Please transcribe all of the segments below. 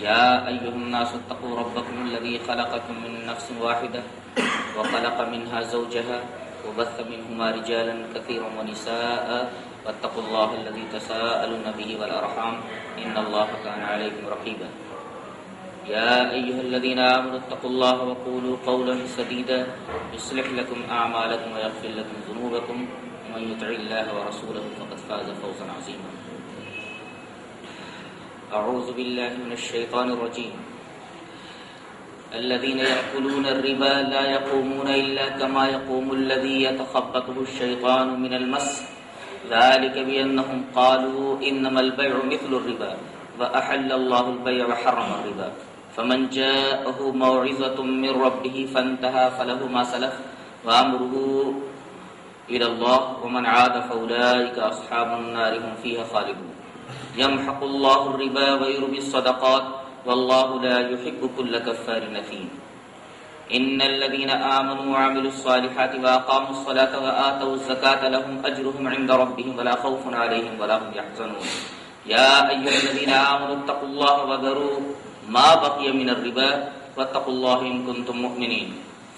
يا أيها الناس اتقوا ربكم الذي خلقكم من نفس واحدة وخلق منها زوجها وبث منهما رجالا كثيرا ونساء واتقوا الله الذي تساءلون به والأرحام إن الله كان عليكم رقيبا يا أيها الذين آمنوا اتقوا الله وقولوا قولا سديدا يصلح لكم أعمالكم ويغفر لكم ذنوبكم ومن يطع الله ورسوله فقد فاز فوزا عظيما أعوذ بالله من الشيطان الرجيم الذين يأكلون الربا لا يقومون إلا كما يقوم الذي يتخبطه الشيطان من المس ذلك بأنهم قالوا إنما البيع مثل الربا وأحل الله البيع وحرم الربا فمن جاءه موعظة من ربه فانتهى فله ما سلف وأمره إلى الله ومن عاد فأولئك أصحاب النار هم فيها خالدون يمحق الله الربا ويربي الصدقات والله لا يحب كل كفار أثيم إن الذين آمنوا وعملوا الصالحات وأقاموا الصلاة وآتوا الزكاة لهم أجرهم عند ربهم ولا خوف عليهم ولا هم يحزنون يا أيها الذين آمنوا اتقوا الله وذروا ما بقي من الربا واتقوا الله إن كنتم مؤمنين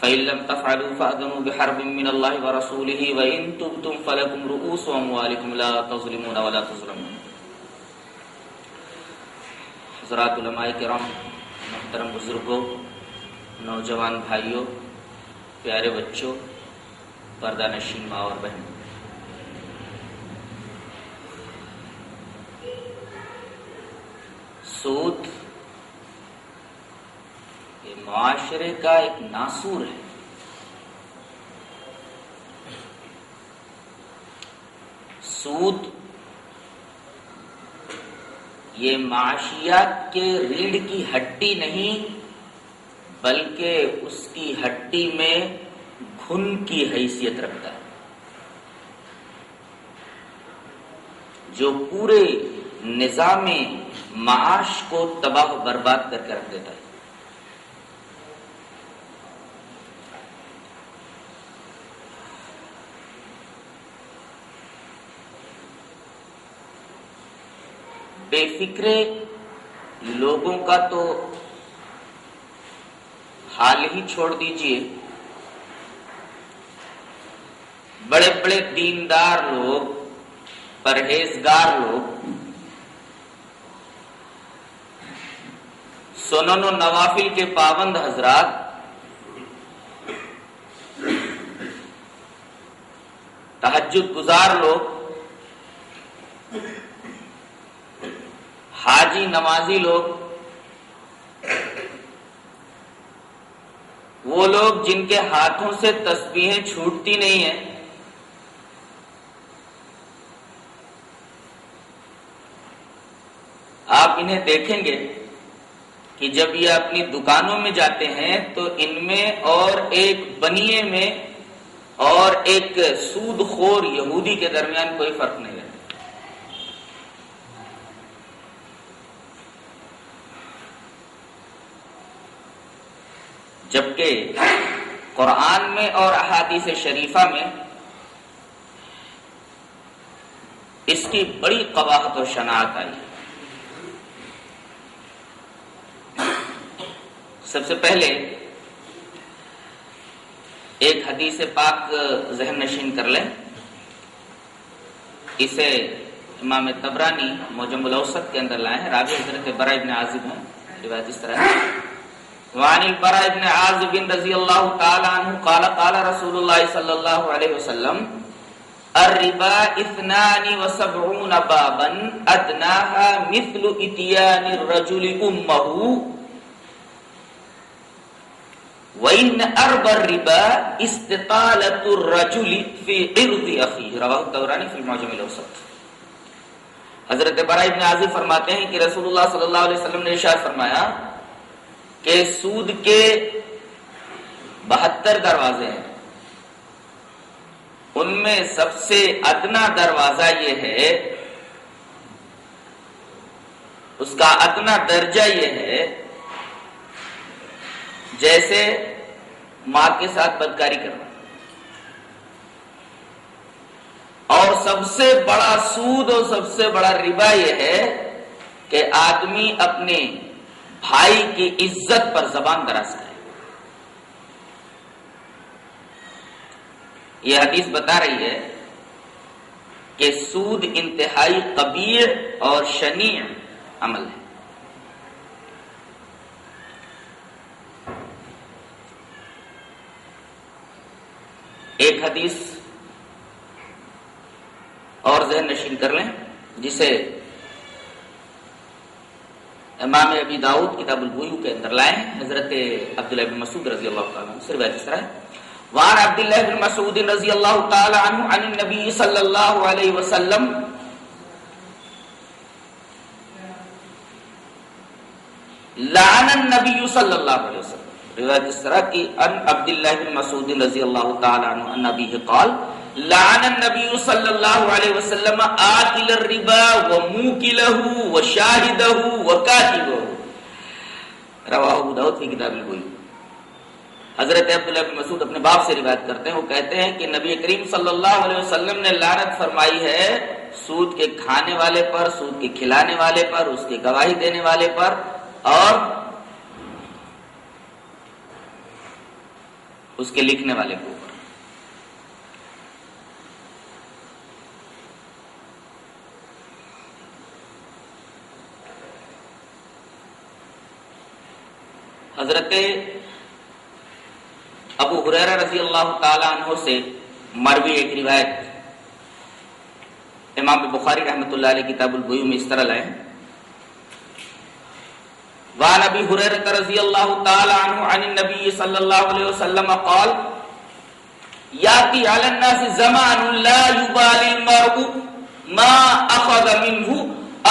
فإن لم تفعلوا فأذنوا بحرب من الله ورسوله وإن تبتم فلكم رؤوس أموالكم لا تظلمون ولا تظلمون. حضرات علماء کرام، محترم بزرگوں، نوجوان بھائیوں، پیارے بچوں، پردہ نشین ماں اور بہن، سود یہ معاشرے کا ایک ناسور ہے. سود یہ معاشیات کے ریڑھ کی ہڈی نہیں بلکہ اس کی ہڈی میں گھن کی حیثیت رکھتا ہے، جو پورے نظام معاش کو تباہ و برباد کر کے رکھ دیتا ہے. بے فکرے لوگوں کا تو حال ہی چھوڑ دیجئے، بڑے بڑے دیندار لوگ، پرہیزگار لوگ، سنن و نوافل کے پابند حضرات تہجد گزار لوگ، حاجی نمازی لوگ، وہ لوگ جن کے ہاتھوں سے تسبیحیں چھوٹتی نہیں ہیں، آپ انہیں دیکھیں گے کہ جب یہ اپنی دکانوں میں جاتے ہیں تو ان میں اور ایک بنیے میں اور ایک سود خور یہودی کے درمیان کوئی فرق نہیں ہے. جبکہ قرآن میں اور احادیث شریفہ میں اس کی بڑی قباحت و شناعت آئی. سب سے پہلے ایک حدیث پاک ذہن نشین کر لیں. اسے امام طبرانی معجم الاوسط کے اندر لائے ہیں. راوی حضرت براء بن عازب ہیں. روایت اس طرح ہے: وعن البراء بن عازب رضی اللہ تعالی عنہ قال قال رسول اللہ صلی اللہ علیہ وسلم: الربا 72 بابا ادناها مثل اتيان الرجل امه وان اربى الربا استطالة الرجل في عرض اخيه رواه الطبراني في المعجم الاوسط. حضرت براء بن عازب فرماتے ہیں کہ رسول اللہ صلی اللہ علیہ وسلم نے ارشاد فرمایا کہ سود کے 72 دروازے ہیں، ان میں سب سے ادنا دروازہ یہ ہے، اس کا ادنا درجہ یہ ہے جیسے ماں کے ساتھ بدکاری کرنا. اور سب سے بڑا سود اور سب سے بڑا ربا یہ ہے کہ آدمی اپنے بھائی کی عزت پر زبان دراز کرے. یہ حدیث بتا رہی ہے کہ سود انتہائی قبیح اور شنیع عمل ہے. ایک حدیث اور ذہن نشین کر لیں جسے امام ابی داؤد کتاب البیوع کے اندر لائے ہیں. حضرت عبداللہ بن مسعود رضی اللہ تعالیٰ عنہ سے روایت اس طرح ہے. وعن عبداللہ بن مسعود رضی اللہ تعالی عنہ عن النبی صلی اللہ علیہ وسلم لعن النبی صلی اللہ علیہ وسلم. روایت اس طرح کی ان عبداللہ بن مسعود رضی اللہ تعالی عنہ ان ابیہ قال لعن النبی صلی اللہ علیہ وسلم آکل الربا وموکلہ وشاہدہ وکاتبہ. رواہ ابو داؤد فی کتاب البیوع. حضرت عبداللہ بن مسعود اپنے باپ سے روایت کرتے ہیں. وہ کہتے ہیں کہ نبی کریم صلی اللہ علیہ وسلم نے لعنت فرمائی ہے سود کے کھانے والے پر، سود کے کھلانے والے پر، اس کی گواہی دینے والے پر اور اس کے لکھنے والے کے اوپر. حضرت ابو ہریرہ رضی اللہ تعالی عنہ سے مروی ایک روایت امام بخاری رحمۃ اللہ علیہ کتاب البیوع میں اس طرح لائے ہیں. وعن ابی ہریرہ رضی اللہ تعالی عنہ عن النبی صلی اللہ علیہ وسلم قال یاتی علی الناس زمان لا یبالی المرء ما اخذ منه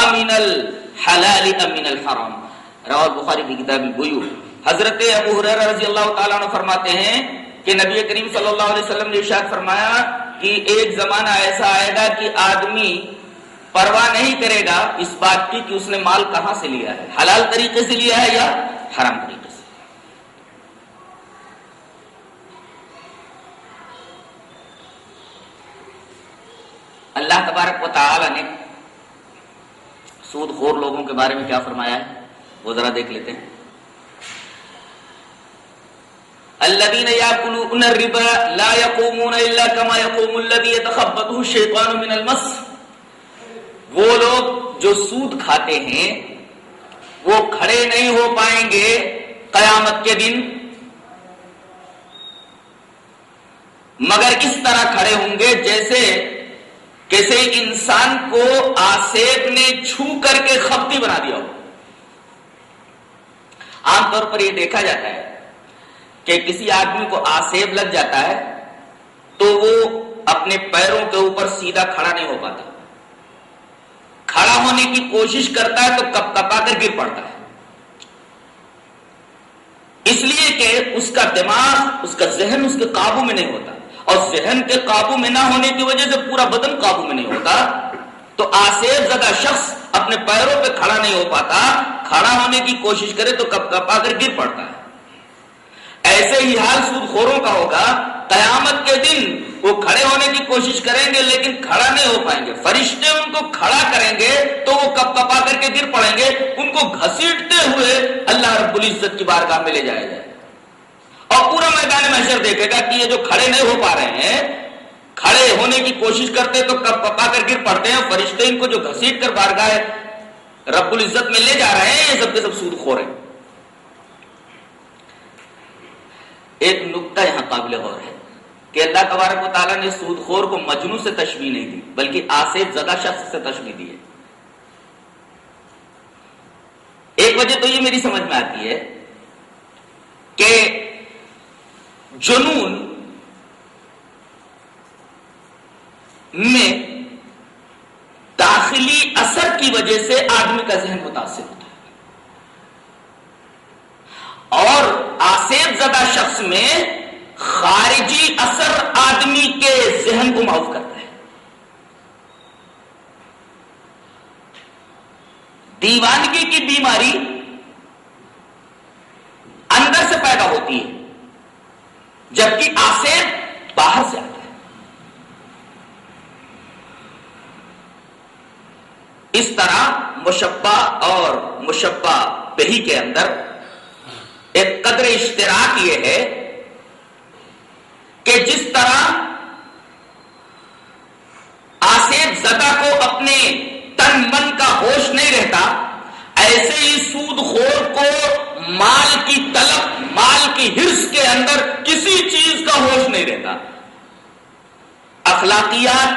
امن الحلال امن الحرام. رواه البخاری کی کتاب البیوع. حضرت ابو ہریرہ رضی اللہ تعالیٰ عنہ فرماتے ہیں کہ نبی کریم صلی اللہ علیہ وسلم نے ارشاد فرمایا کہ ایک زمانہ ایسا آئے گا کہ آدمی پرواہ نہیں کرے گا اس بات کی کہ اس نے مال کہاں سے لیا ہے، حلال طریقے سے لیا ہے یا حرام طریقے سے. اللہ تبارک و تعالی نے سود خور لوگوں کے بارے میں کیا فرمایا ہے وہ ذرا دیکھ لیتے ہیں. الذين يأكلون الربا لا يقومون إلا كما يقوم الذي يتخبطه الشيطان من المس. وہ لوگ جو سود کھاتے ہیں وہ کھڑے نہیں ہو پائیں گے قیامت کے دن مگر اس طرح کھڑے ہوں گے جیسے کسی انسان کو آسیب نے چھو کر کے خپتی بنا دیا ہو. عام طور پر یہ دیکھا جاتا ہے کہ کسی آدمی کو آسیب لگ جاتا ہے تو وہ اپنے پیروں کے اوپر سیدھا کھڑا نہیں ہو پاتا. کھڑا ہونے کی کوشش کرتا ہے تو کپ کپا کر گر پڑتا ہے، اس لیے کہ اس کا دماغ، اس کا ذہن اس کے قابو میں نہیں ہوتا، اور ذہن کے قابو میں نہ ہونے کی وجہ سے پورا بدن قابو میں نہیں ہوتا. تو آسیب زدہ شخص اپنے پیروں پہ کھڑا نہیں ہو پاتا، کھڑا ہونے کی کوشش کرے تو کپ کپا کر گر پڑتا ہے. ایسے ہی حال سود خوروں کا ہوگا. قیامت کے دن وہ کھڑے ہونے کی کوشش کریں گے لیکن کھڑا نہیں ہو پائیں گے. فرشتے ان کو کھڑا کریں گے تو وہ کپ کپا کر کے گر پڑیں گے. ان کو گھسیٹتے ہوئے اللہ رب العزت کی بارگاہ میں لے جائے گا اور پورا میدان محشر دیکھے گا کہ یہ جو کھڑے نہیں ہو پا رہے ہیں، کھڑے ہونے کی کوشش کرتے تو کپ کپا کر گر پڑتے ہیں. فرشتے ان کو جو گھسیٹ کر بارگاہ رب العزت میں لے جا رہے ہیں، یہ سب کے سب سود خور ہیں. ایک نکتہ یہاں قابل غور ہے کہ اللہ تبارک و تعالیٰ نے سود خور کو مجنون سے تشبیہ نہیں دی بلکہ آسیب زدہ شخص سے تشبیہ دی ہے. ایک وجہ تو یہ میری سمجھ میں آتی ہے کہ جنون میں داخلی اثر کی وجہ سے آدمی کا ذہن متاثر ہوتا ہے اور آسیب زدہ شخص میں خارجی اثر آدمی کے ذہن کو معاف کرتا ہے. دیوانگی کی بیماری اندر سے پیدا ہوتی ہے جبکہ آسیب باہر سے آتا ہے. اس طرح مشبہ اور مشبہ بہی کے اندر ایک قدر اشتراک یہ ہے کہ جس طرح آصف زدہ کو اپنے تن من کا ہوش نہیں رہتا، ایسے ہی سود خور کو مال کی طلب، مال کی حرص کے اندر کسی چیز کا ہوش نہیں رہتا. اخلاقیات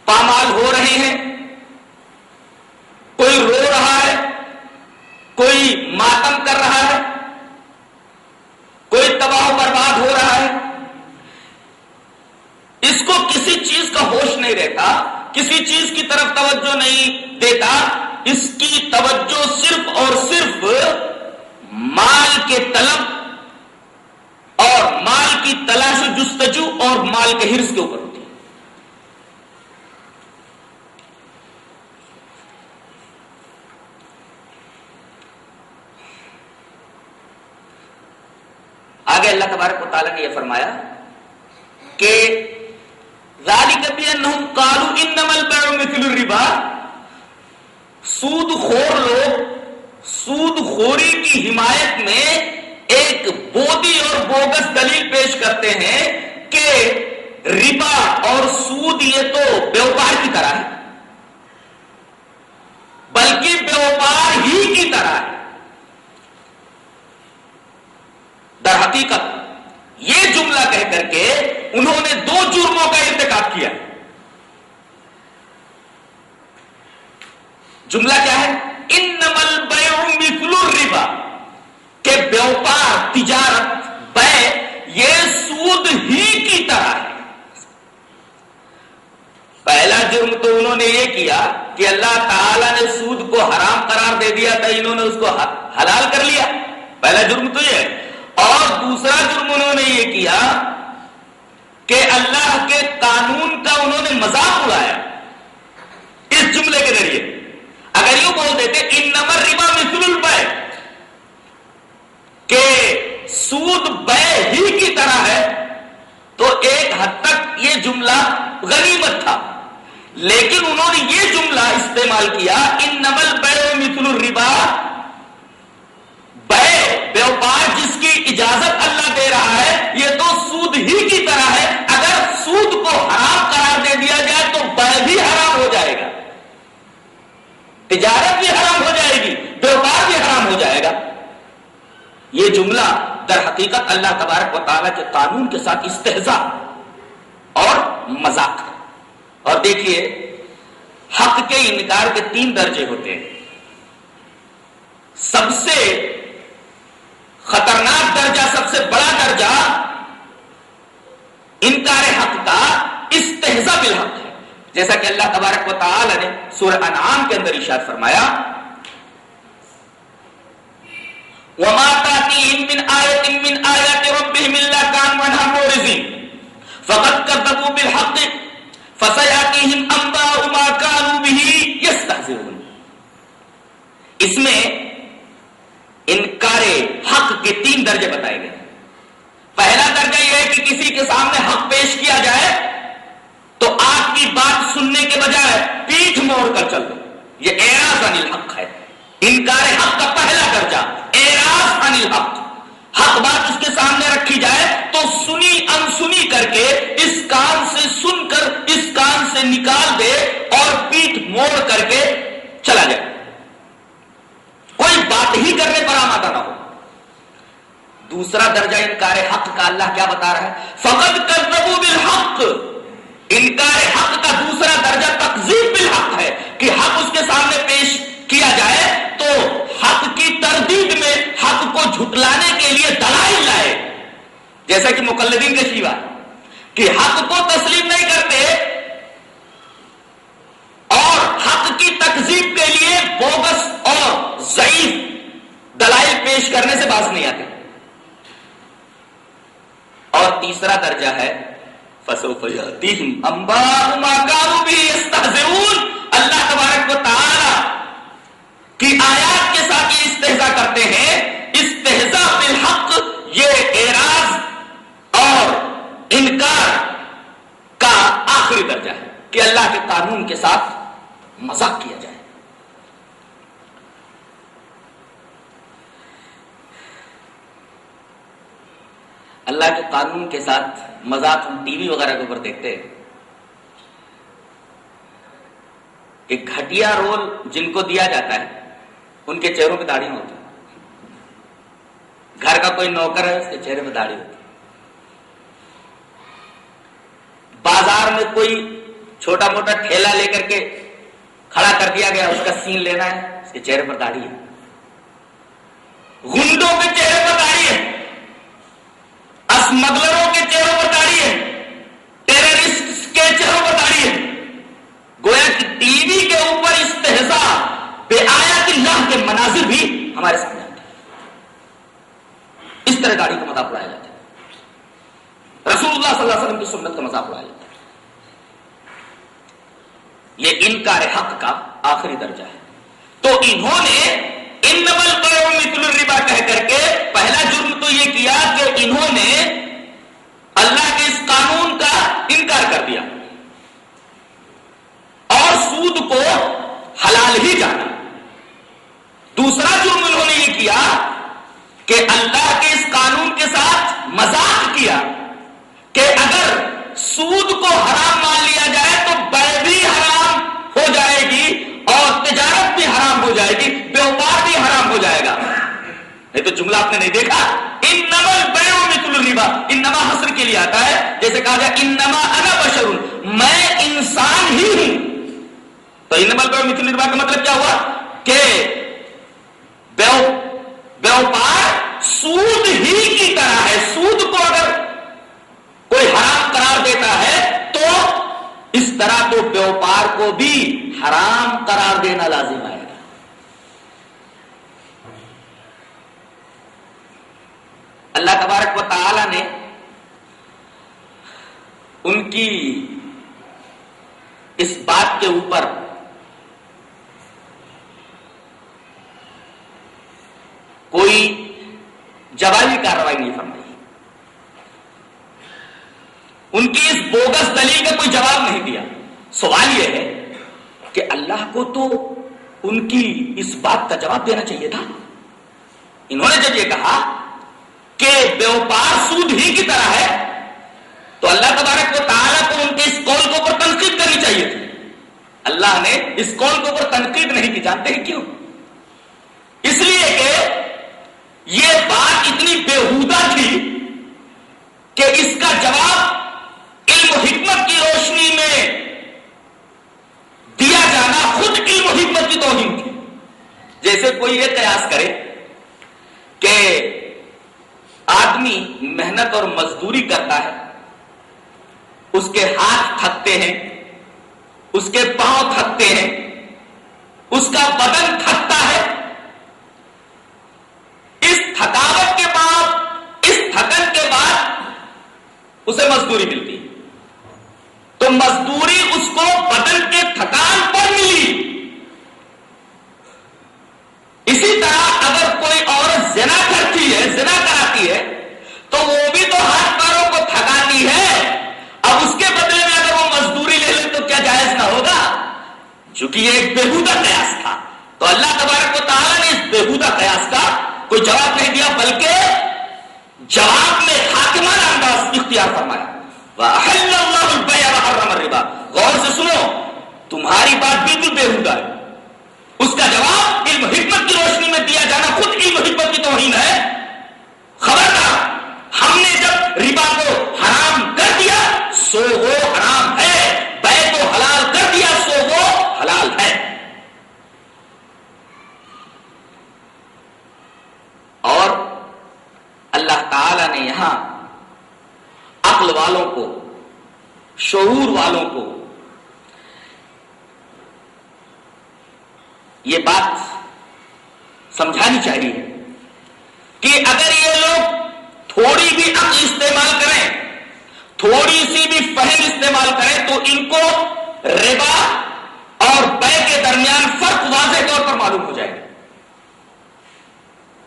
پامال ہو رہے ہیں، کوئی رو رہا ہے، کوئی ماتم کر رہا ہے، کوئی تباہ و برباد ہو رہا ہے. اس کو کسی چیز کا ہوش نہیں رہتا، کسی چیز کی طرف توجہ نہیں دیتا. اس کی توجہ صرف اور صرف مال کے طلب اور مال کی تلاش و جستجو اور مال کے حرص کے اوپر ہوتی ہے. آگے اللہ تبارک و تعالیٰ نے یہ فرمایا کہ ذالک بانہم قالوا انما البیع مثل الربا. سود خور لوگ سود خوری کی حمایت میں ایک بودی اور بوگس دلیل پیش کرتے ہیں کہ ربا اور سود یہ تو بیوپار کی طرح ہے، بلکہ بیوپار ہی کی طرح ہے. در حقیقت یہ جملہ کہہ کر کے انہوں نے دو جرموں کا ارتکاب کیا. جملہ کیا ہے؟ انما البیع مثل الربا، کہ بیوپار، تجارت، بیع یہ سود ہی کی طرح ہے. پہلا جرم تو انہوں نے یہ کیا کہ اللہ تعالیٰ نے سود کو حرام قرار دے دیا تھا، انہوں نے اس کو حلال کر لیا. پہلا جرم تو یہ ہے. اور دوسرا جرم انہوں نے یہ کیا کہ اللہ کے قانون کا انہوں نے مذاق اڑایا اس جملے کے ذریعے. اگر یوں بول دیتے انما الربا مثل البیع، کہ سود بیع ہی کی طرح ہے، تو ایک حد تک یہ جملہ غنیمت تھا. لیکن انہوں نے یہ جملہ استعمال کیا انما البیع مثل الربا، بیع بیوپار جس کی اجازت اللہ دے رہا ہے یہ تو سود ہی کی طرح ہے. اگر سود کو حرام قرار دے دیا جائے تو بیع بھی حرام ہو جائے گا، تجارت بھی حرام ہو جائے گی، بیوپار بھی حرام ہو جائے گا. یہ جملہ در حقیقت اللہ تبارک و تعالیٰ کے قانون کے ساتھ استہزاء اور مذاق ہے. اور دیکھیے حق کے انکار کے 3 درجے ہوتے ہیں. سب سے خطرناک درجہ، سب سے بڑا درجہ انکار حق کا استہزاء بالحق ہے. جیسا کہ اللہ تبارک و تعالی نے سورہ انعام کے اندر ارشاد فرمایا وَمَا تَأْتِيهِم مِّنْ آيَةٍ مِّنْ آيَاتِ رَبِّهِمْ إِلَّا كَانُوا عَنْهَا مُعْرِضِينَ فَقَدْ كَذَّبُوا بِالْحَقِّ فَسَيَأْتِيهِمْ أَنبَاءُ مَا كَانُوا بِهِ يَسْتَهْزِئُونَ. اس میں انکار حق کے 3 درجے بتائے گئے. پہلا درجہ یہ ہے کہ کسی کے سامنے حق پیش کیا جائے تو آپ کی بات سننے کے بجائے پیٹھ موڑ کر چل دو. یہ اعراض عن الحق ہے. انکار حق کا پہلا درجہ اعراض عن الحق. حق بات اس کے سامنے رکھی جائے تو سنی انسنی کر کے اس کان سے سن کر اس کان سے نکال دے اور پیٹھ موڑ کر کے چلا جائے، کوئی بات ہی کرنے پر آمادہ نہ ہو. دوسرا درجہ انکار حق کا اللہ کیا بتا رہا ہے؟ فقد کذبوا بالحق. انکار حق کا دوسرا درجہ تکذیب بالحق ہے کہ حق اس کے سامنے پیش کیا جائے تو حق کی تردید میں حق کو جھٹلانے کے لیے دلائل لائے، جیسا کہ مقلدین کے شیوا کہ حق کو تسلیم نہیں کرتے اور حق کی تکذیب کے لیے بوگس اور ضعیف دلائل پیش کرنے سے باز نہیں آتے. اور تیسرا درجہ ہے فَسَوْفَ يَأْتِيهِمْ أَنبَاءُ مَا كَانُوا بِهِ يَسْتَهْزِئُونَ. اللہ تبارک و تعالی کی آیات کے ساتھ یہ استہزاء کرتے ہیں. استہزاء بالحق یہ اعراض اور انکار کا آخری درجہ ہے کہ اللہ کے قانون کے ساتھ مذاق کیا جائے. اللہ کے قانون کے ساتھ مذاق ہم ٹی وی وغیرہ کے اوپر دیکھتے ہیں. ایک گھٹیا رول جن کو دیا جاتا ہے ان کے چہروں پہ داڑھی ہوتی ہے. گھر کا کوئی نوکر ہے اس کے چہرے پہ داڑھی ہوتی ہے. بازار میں کوئی چھوٹا موٹا ٹھیلا لے کر کے کھڑا کر دیا گیا, اس کا سین لینا ہے, اس کے چہرے پر داڑھی ہے. غنڈوں کے چہرے پر داڑھی ہے, اسمگلروں کے چہروں پر داڑھی ہے, ٹیررسٹ کے چہروں پر داڑھی ہے. گویا کہ ٹی وی کے اوپر استہزاء بے آیات اللہ کے مناظر بھی ہمارے سامنے آتے ہیں. اس طرح داڑھی کا مذاق اڑایا جاتا ہے, رسول اللہ صلی اللہ علیہ وسلم کی سنت کا مذاق اڑایا جاتا ہے. یہ انکار حق کا آخری درجہ ہے. تو انہوں نے انما البیع مثل الربا کہہ کر کے پہلا جرم تو یہ کیا کہ انہوں نے اللہ کے اس قانون کا انکار کر دیا اور سود کو حلال ہی جانا. دوسرا جرم انہوں نے یہ کیا کہ اللہ کے اس قانون کے ساتھ مذاق کیا کہ اگر سود کو حرام مان لیا جائے تو بیع بھی حرام ہو جائے گی اور تجارت بھی حرام ہو جائے گی, بیوپار بھی حرام ہو جائے گا. نہیں تو جملہ آپ نے نہیں دیکھا, انما البیع مثل الربا, انما حصر کے لیے آتا ہے. جیسے کہا جائے انما انا بشر, میں انسان ہی ہوں. تو انما البیع مثل الربا کا مطلب کیا ہوا کہ بیوپار سود ہی کی طرح ہے. سود کو اگر کوئی حرام قرار دیتا ہے تو اس طرح تو بیوپار کو بھی حرام قرار دینا لازم ہے. اللہ تبارک و تعالی نے ان کی اس بات کے اوپر کوئی جوابی کارروائی نہیں فرمائی. ان کی اس بوگس دلیل کا کوئی جواب نہیں دیا. سوال یہ ہے کہ اللہ کو تو ان کی اس بات کا جواب دینا چاہیے تھا. انہوں نے جب یہ کہا کہ بیوپار سود ہی کی طرح ہے تو اللہ تبارک و تعالیٰ کو ان کے اس قول کے اوپر تنقید کرنی چاہیے تھی. اللہ نے اس قول کے اوپر تنقید نہیں کی. جانتے ہیں کیوں؟ اس لیے کہ یہ بات اتنی بےہودہ تھی کہ اس کا جواب علم و حکمت کی روشنی میں دیا جانا خود علم و حکمت کی توہین تھی. جیسے کوئی یہ قیاس کرے کہ آدمی محنت اور مزدوری کرتا ہے, اس کے ہاتھ تھکتے ہیں, اس کے پاؤں تھکتے ہیں, اس کا بدن تھکتا ہے. اس تھکاوٹ کے بعد, اس تھکن کے بعد اسے مزدوری ملتی ہے. تو مزدوری اس کو بدن کے تھکان پر ملی. اسی طرح اگر کوئی عورت زنا کرتی ہے, زنا کراتی ہے, تو وہ بھی تو ہاتھ پیروں کو تھکاتی ہے. اب اس کے بدلے میں اگر وہ مزدوری لے لے تو کیا جائز نہ ہوگا؟ چونکہ یہ ایک بےہودہ قیاس تھا. تو اللہ تبارک و تعالیٰ نے اس بےہودہ قیاس کا کوئی جواب نہیں دیا, بلکہ جواب میں حاکمانہ انداز اختیار فرمایا. وَأَحَلَّ اللَّهُ الْبَيْعَ وَحَرَّمَ الرِّبَا. غور سے سنو, تمہاری بات بالکل بےہودہ ہے. اس کا جواب علم حکمت کی روشنی میں دیا جانا خود علم حکمت کی توہین ہے. خبردار, ہم نے جب ربا کو حرام کر دیا سو وہ حرام ہے, بیع کو حلال کر دیا سو وہ حلال ہے. اور اللہ تعالی نے یہاں عقل والوں کو, شعور والوں کو یہ بات سمجھانی چاہیے کہ اگر یہ لوگ تھوڑی بھی عقل استعمال کریں, تھوڑی سی بھی فہم استعمال کریں تو ان کو ربا اور بیع کے درمیان فرق واضح طور پر معلوم ہو جائے گا.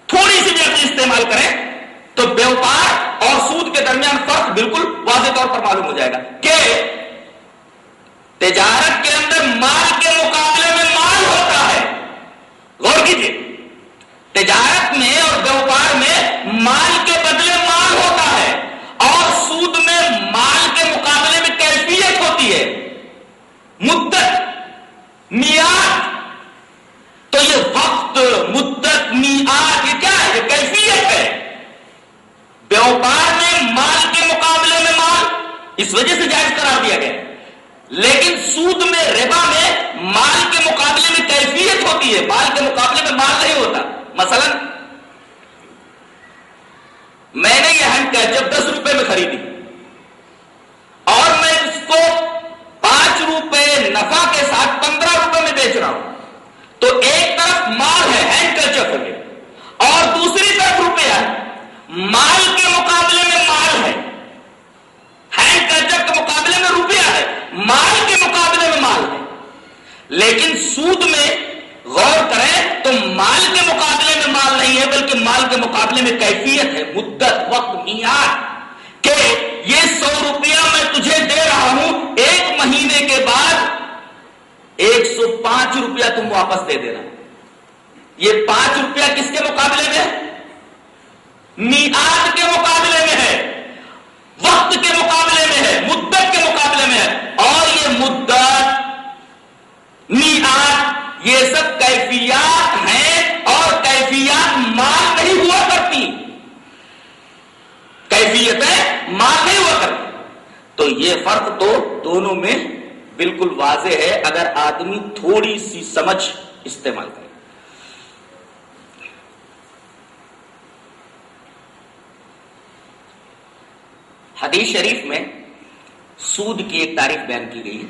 تھوڑی سی بھی عقل استعمال کریں تو بیوپار اور سود کے درمیان فرق بالکل واضح طور پر معلوم ہو جائے گا کہ تجارت کے اندر مال کے مقابلے میں مال ہوتا ہے. غور کیجیے, تجارت میں اور بیوپار میں مال کے بدلے مال ہوتا ہے. اس وجہ سے جائز قرار دیا گیا. لیکن سود میں، ربا میں مال کے مقابلے میں کیفیت ہوتی ہے، مال کے مقابلے میں مال نہیں ہوتا. مثلا میں نے یہ ہینڈ کیچپ 10 روپے میں خریدی اور میں اس کو 5 روپے نفع کے ساتھ 15 روپے میں بیچ رہا ہوں، تو ایک طرف مال ہے، ہینڈ کیچپ ہے، اور دوسری طرف روپیہ ہے. مال کے مقابلے میں مال ہے، ہینڈ کیچپ کے مقابلے میں روپیہ ہے، مال کے مقابلے میں مال ہے. لیکن سود میں غور کریں تو مال کے مقابلے میں مال نہیں ہے، بلکہ مال کے مقابلے میں کیفیت ہے، مدت، وقت، معیار، کہ یہ 100 روپیہ میں تجھے دے رہا ہوں، 1 مہینے کے بعد 105 روپیہ تم واپس دے دینا. یہ 5 روپیہ کس کے مقابلے میں ہے؟ میعاد کے مقابلے میں ہے، وقت کے مقابلے میں ہے، مدت کے مقابلے میں ہے. اور یہ مدت، میعاد، یہ سب کیفیات ہیں، اور کیفیات مال نہیں ہوا کرتی، کیفیتیں مال نہیں ہوا کرتی. تو یہ فرق تو دونوں میں بالکل واضح ہے اگر آدمی تھوڑی سی سمجھ استعمال کرے. حدیث شریف میں سود کی ایک تعریف بیان کی گئی ہے.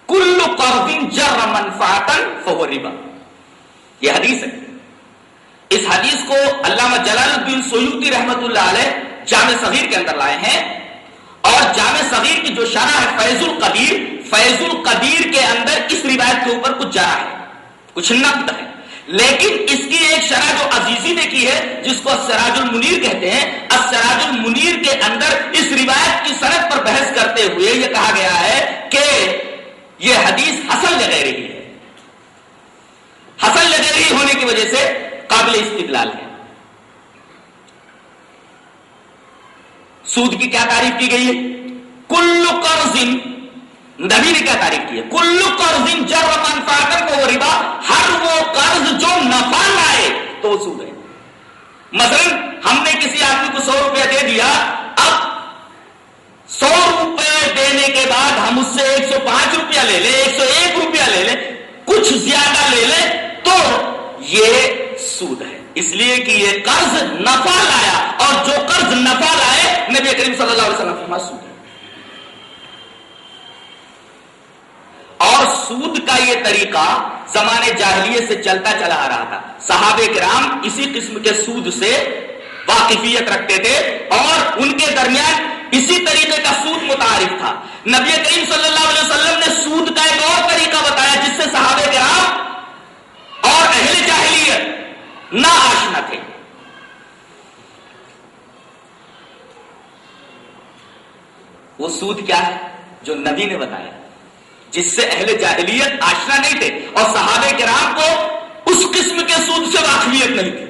کل قرض جر منفعتا فهو ربا. یہ حدیث ہے. اس حدیث کو علامہ جلال الدین سیوطی رحمت اللہ علیہ جامع صغیر کے اندر لائے ہیں، اور جامع صغیر کی جو شرح ہے فیض القدیر کے اندر اس روایت کے اوپر کچھ جرح ہے، کچھ نقد ہے. لیکن اس کی ایک شرح جو عزیزی نے کی ہے، جس کو السراج المنیر کہتے ہیں، السراج المنیر کے اندر اس روایت کی سند پر بحث کرتے ہوئے یہ کہا گیا ہے کہ یہ حدیث حسن لغیرہی ہے. حسن لغیرہی ہونے کی وجہ سے قابل استدلال ہے. سود کی کیا تعریف کی گئی ہے؟ کل قرض، نبی نے کیا تعریف کی ہے؟ کل قرض جر منفعتا فهو ربا. ہر وہ قرض جو نفع لائے تو وہ سود ہے. مثلا ہم نے کسی آدمی کو 100 روپیہ دے دیا، اب 100 روپے دینے کے بعد ہم اس سے 105 روپیہ لے لیں، 101 روپیہ لے لیں، کچھ زیادہ لے لیں، تو یہ سود ہے. اس لیے کہ یہ قرض نفع لایا، اور جو قرض نفع لائے نبی کریم صلی اللہ علیہ وسلم فرمایا سود ہے. اور سود کا یہ طریقہ زمانے جاہلیت سے چلتا چلا آ رہا تھا. صحابہ کرام اسی قسم کے سود سے واقفیت رکھتے تھے، اور ان کے درمیان اسی طریقے کا سود متعارف تھا. نبی کریم صلی اللہ علیہ وسلم نے سود کا ایک اور طریقہ بتایا جس سے صحابہ کرام اور اہل جاہلیت نا آشنا تھے. وہ سود کیا ہے جو نبی نے بتایا، جس سے اہل جاہلیت آشنا نہیں تھے اور صحابہ کرام کو اس قسم کے سود سے واقفیت نہیں تھی.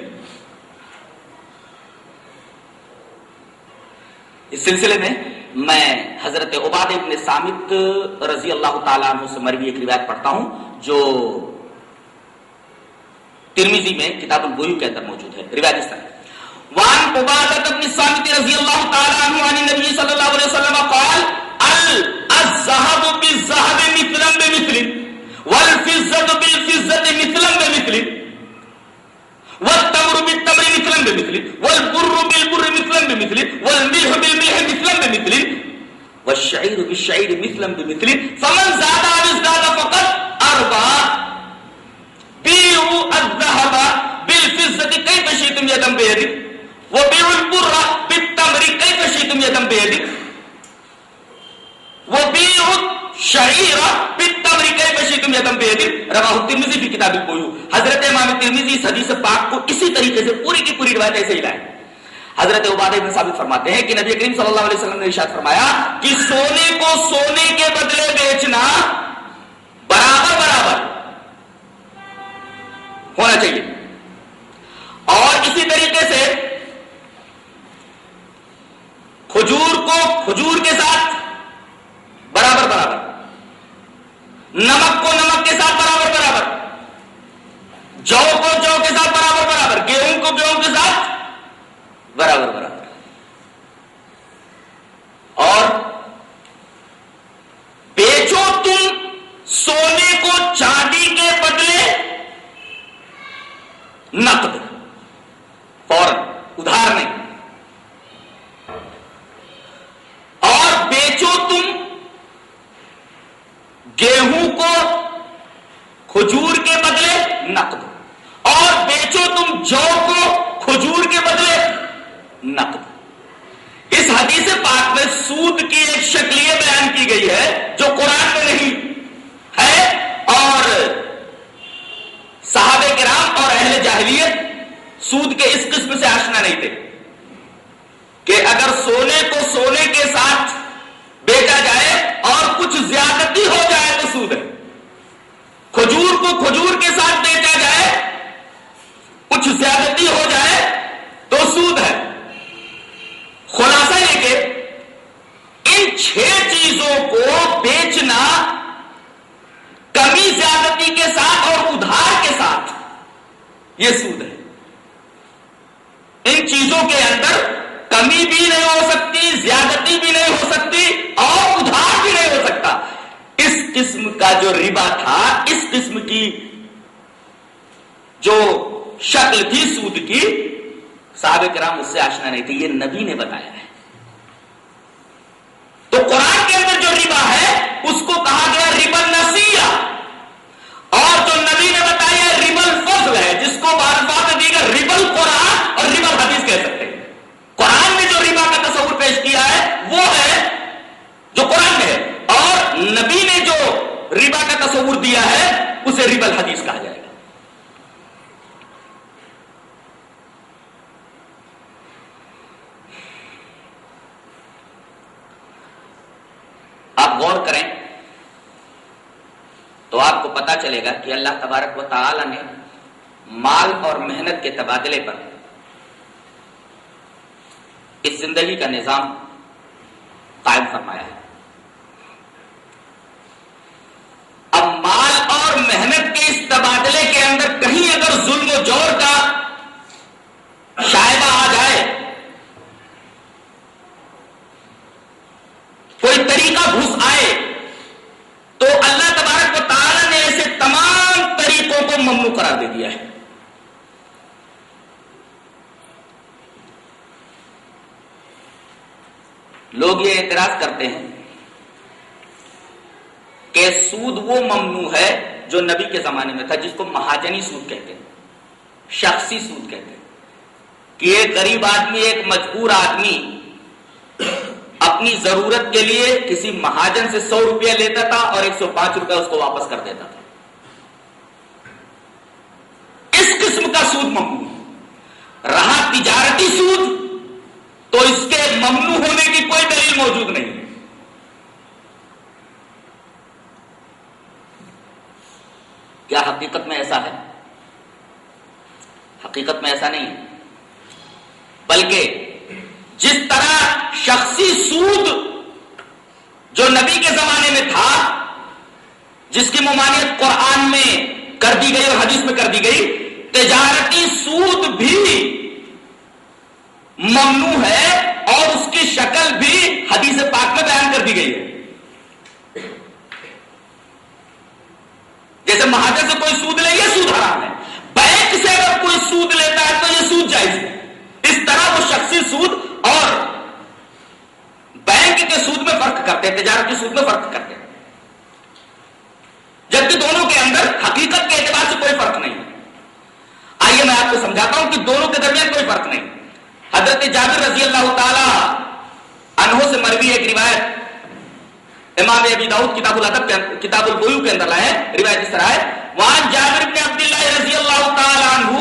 اس سلسلے میں حضرت عبادہ ابن صامت رضی اللہ تعالیٰ عنہ سے مروی ایک روایت پڑھتا ہوں جو ترمذی میں کتاب البیوع کے اندر موجود ہے. روایت اس طرح: وعن عبادہ بن صامت رضی اللہ تعالیٰ عنہ عن النبی صلی اللہ علیہ وسلم قال: الذهب بالذهب مثلا بمثل والفضة بالفضة مثلا بمثل والتمر بالتمر مثلا بمثل والبر بالبر مثلا بمثل والملح بالملح مثلا بمثل والشعير بالشعير مثلا بمثل فمن زاد أو ازداد فقد أربى. بيعوا الذهب بالفضة كيف شئتم يدا بيد وبيعوا البر بالتمر كيف شئتم يدا بيد وبيعوا الشعير بالتمر كيف شئتم يدا بيد. رواه الترمذي في كتاب البيوع. حضرت امام ترمذی اس حدیث پاک کو اسی طریقے سے پوری کی پوری روایت ایسے ہی لائے. حضرت عبادہ بن ثابت فرماتے ہیں کہ نبی کریم صلی اللہ علیہ وسلم نے ارشاد فرمایا کہ سونے کو سونے کے بدلے بیچنا برابر برابر ہونا چاہیے، اور اسی طریقے سے کھجور کو کھجور کے ساتھ برابر برابر، نمک کو نمک کے ساتھ برابر برابر، جو کو جو کے ساتھ برابر برابر، گیہوں کو گیہوں کے ساتھ برابر برابر. سود کے اس قسم سے آشنا نہیں تھے کہ اگر سونے کو سونے کے ساتھ بیچا جائے اور کچھ زیادتی ہو جائے تو سود ہے، کھجور کو کھجور کے ساتھ بیچا جائے کچھ زیادتی ہو جائے تو سود ہے۔ خلاصہ یہ کہ ان 6 چیزوں کو بیچنا کمی زیادتی کے ساتھ اور ادھار کے ساتھ یہ سود ہے۔ ان چیزوں کے اندر کمی بھی نہیں ہو سکتی، زیادتی بھی نہیں ہو سکتی اور ادھار بھی نہیں ہو سکتا۔ اس قسم کا جو ربا تھا، اس قسم کی جو شکل تھی سود کی، صحابہ کرام اس سے آشنا نہیں تھے، یہ نبی نے بتایا ہے۔ تو قرآن کے اندر جو ربا ہے اس کو کہا گیا ربا النسیہ، اور جو نبی نے بتایا ربا الفضل ہے، جس کو بعض دیگر ربا القرآن اور ربا الحدیث کہہ سکتے ہیں۔ قرآن نے جو ربا کا تصور پیش کیا ہے وہ ہے جو قرآن میں ہے، اور نبی نے جو ربا کا تصور دیا ہے اسے ربا الحدیث کہا جائے گا۔ آپ غور کریں تو آپ کو پتا چلے گا کہ اللہ تبارک و تعالی نے مال اور محنت کے تبادلے پر اس زندگی کا نظام قائم فرمایا ہے۔ اب مال اور محنت کے اس تبادلے کے اندر کہیں اگر ظلم و جور کا شائبہ آ جائے، کوئی طریقہ گھس آئے، تو اللہ تبارک و تعالی نے ایسے تمام طریقوں کو ممنوع قرار دے دیا ہے۔ لوگ یہ اعتراض کرتے ہیں کہ سود وہ ممنوع ہے جو نبی کے زمانے میں تھا، جس کو مہاجنی سود کہتے ہیں، شخصی سود کہتے ہیں، کہ ایک غریب آدمی، ایک مجبور آدمی اپنی ضرورت کے لیے کسی مہاجن سے 100 روپیہ لیتا تھا اور 105 روپیہ اس کو واپس کر دیتا تھا۔ اس قسم کا سود ممنوع رہا۔ تجارتی سود تو اس کے ممنوع ہونے کی کوئی دلیل موجود نہیں۔ کیا حقیقت میں ایسا ہے؟ حقیقت میں ایسا نہیں ہے، بلکہ جس طرح شخصی سود جو نبی کے زمانے میں تھا، جس کی ممانعت قرآن میں کر دی گئی اور حدیث میں کر دی گئی، تجارتی سود بھی ممنوع ہے اور اس کی شکل بھی حدیث پاک میں بیان کر دی گئی ہے۔ جیسے مہاجر سے کوئی سود لے، یہ سود حرام ہے۔ بینک سے اگر کوئی سود لیتا ہے تو یہ سود جائز ہے۔ اس طرح وہ شخصی سود اور بینک کے سود میں فرق کرتے ہیں، تجارتی سود میں فرق کرتے ہیں، جبکہ دونوں کے اندر حقیقت کے اعتبار سے کوئی فرق نہیں۔ آئیے میں آپ کو سمجھاتا ہوں کہ دونوں کے درمیان کوئی فرق نہیں۔ حضرت جابر رضی اللہ تعالی عنہ سے مروی ایک روایت امام ابی داؤد کتاب الادب کتاب البیوع کے اندر لائے، روایت اس طرح ہے، وعن جابر بن عبداللہ رضی اللہ تعالی عنہ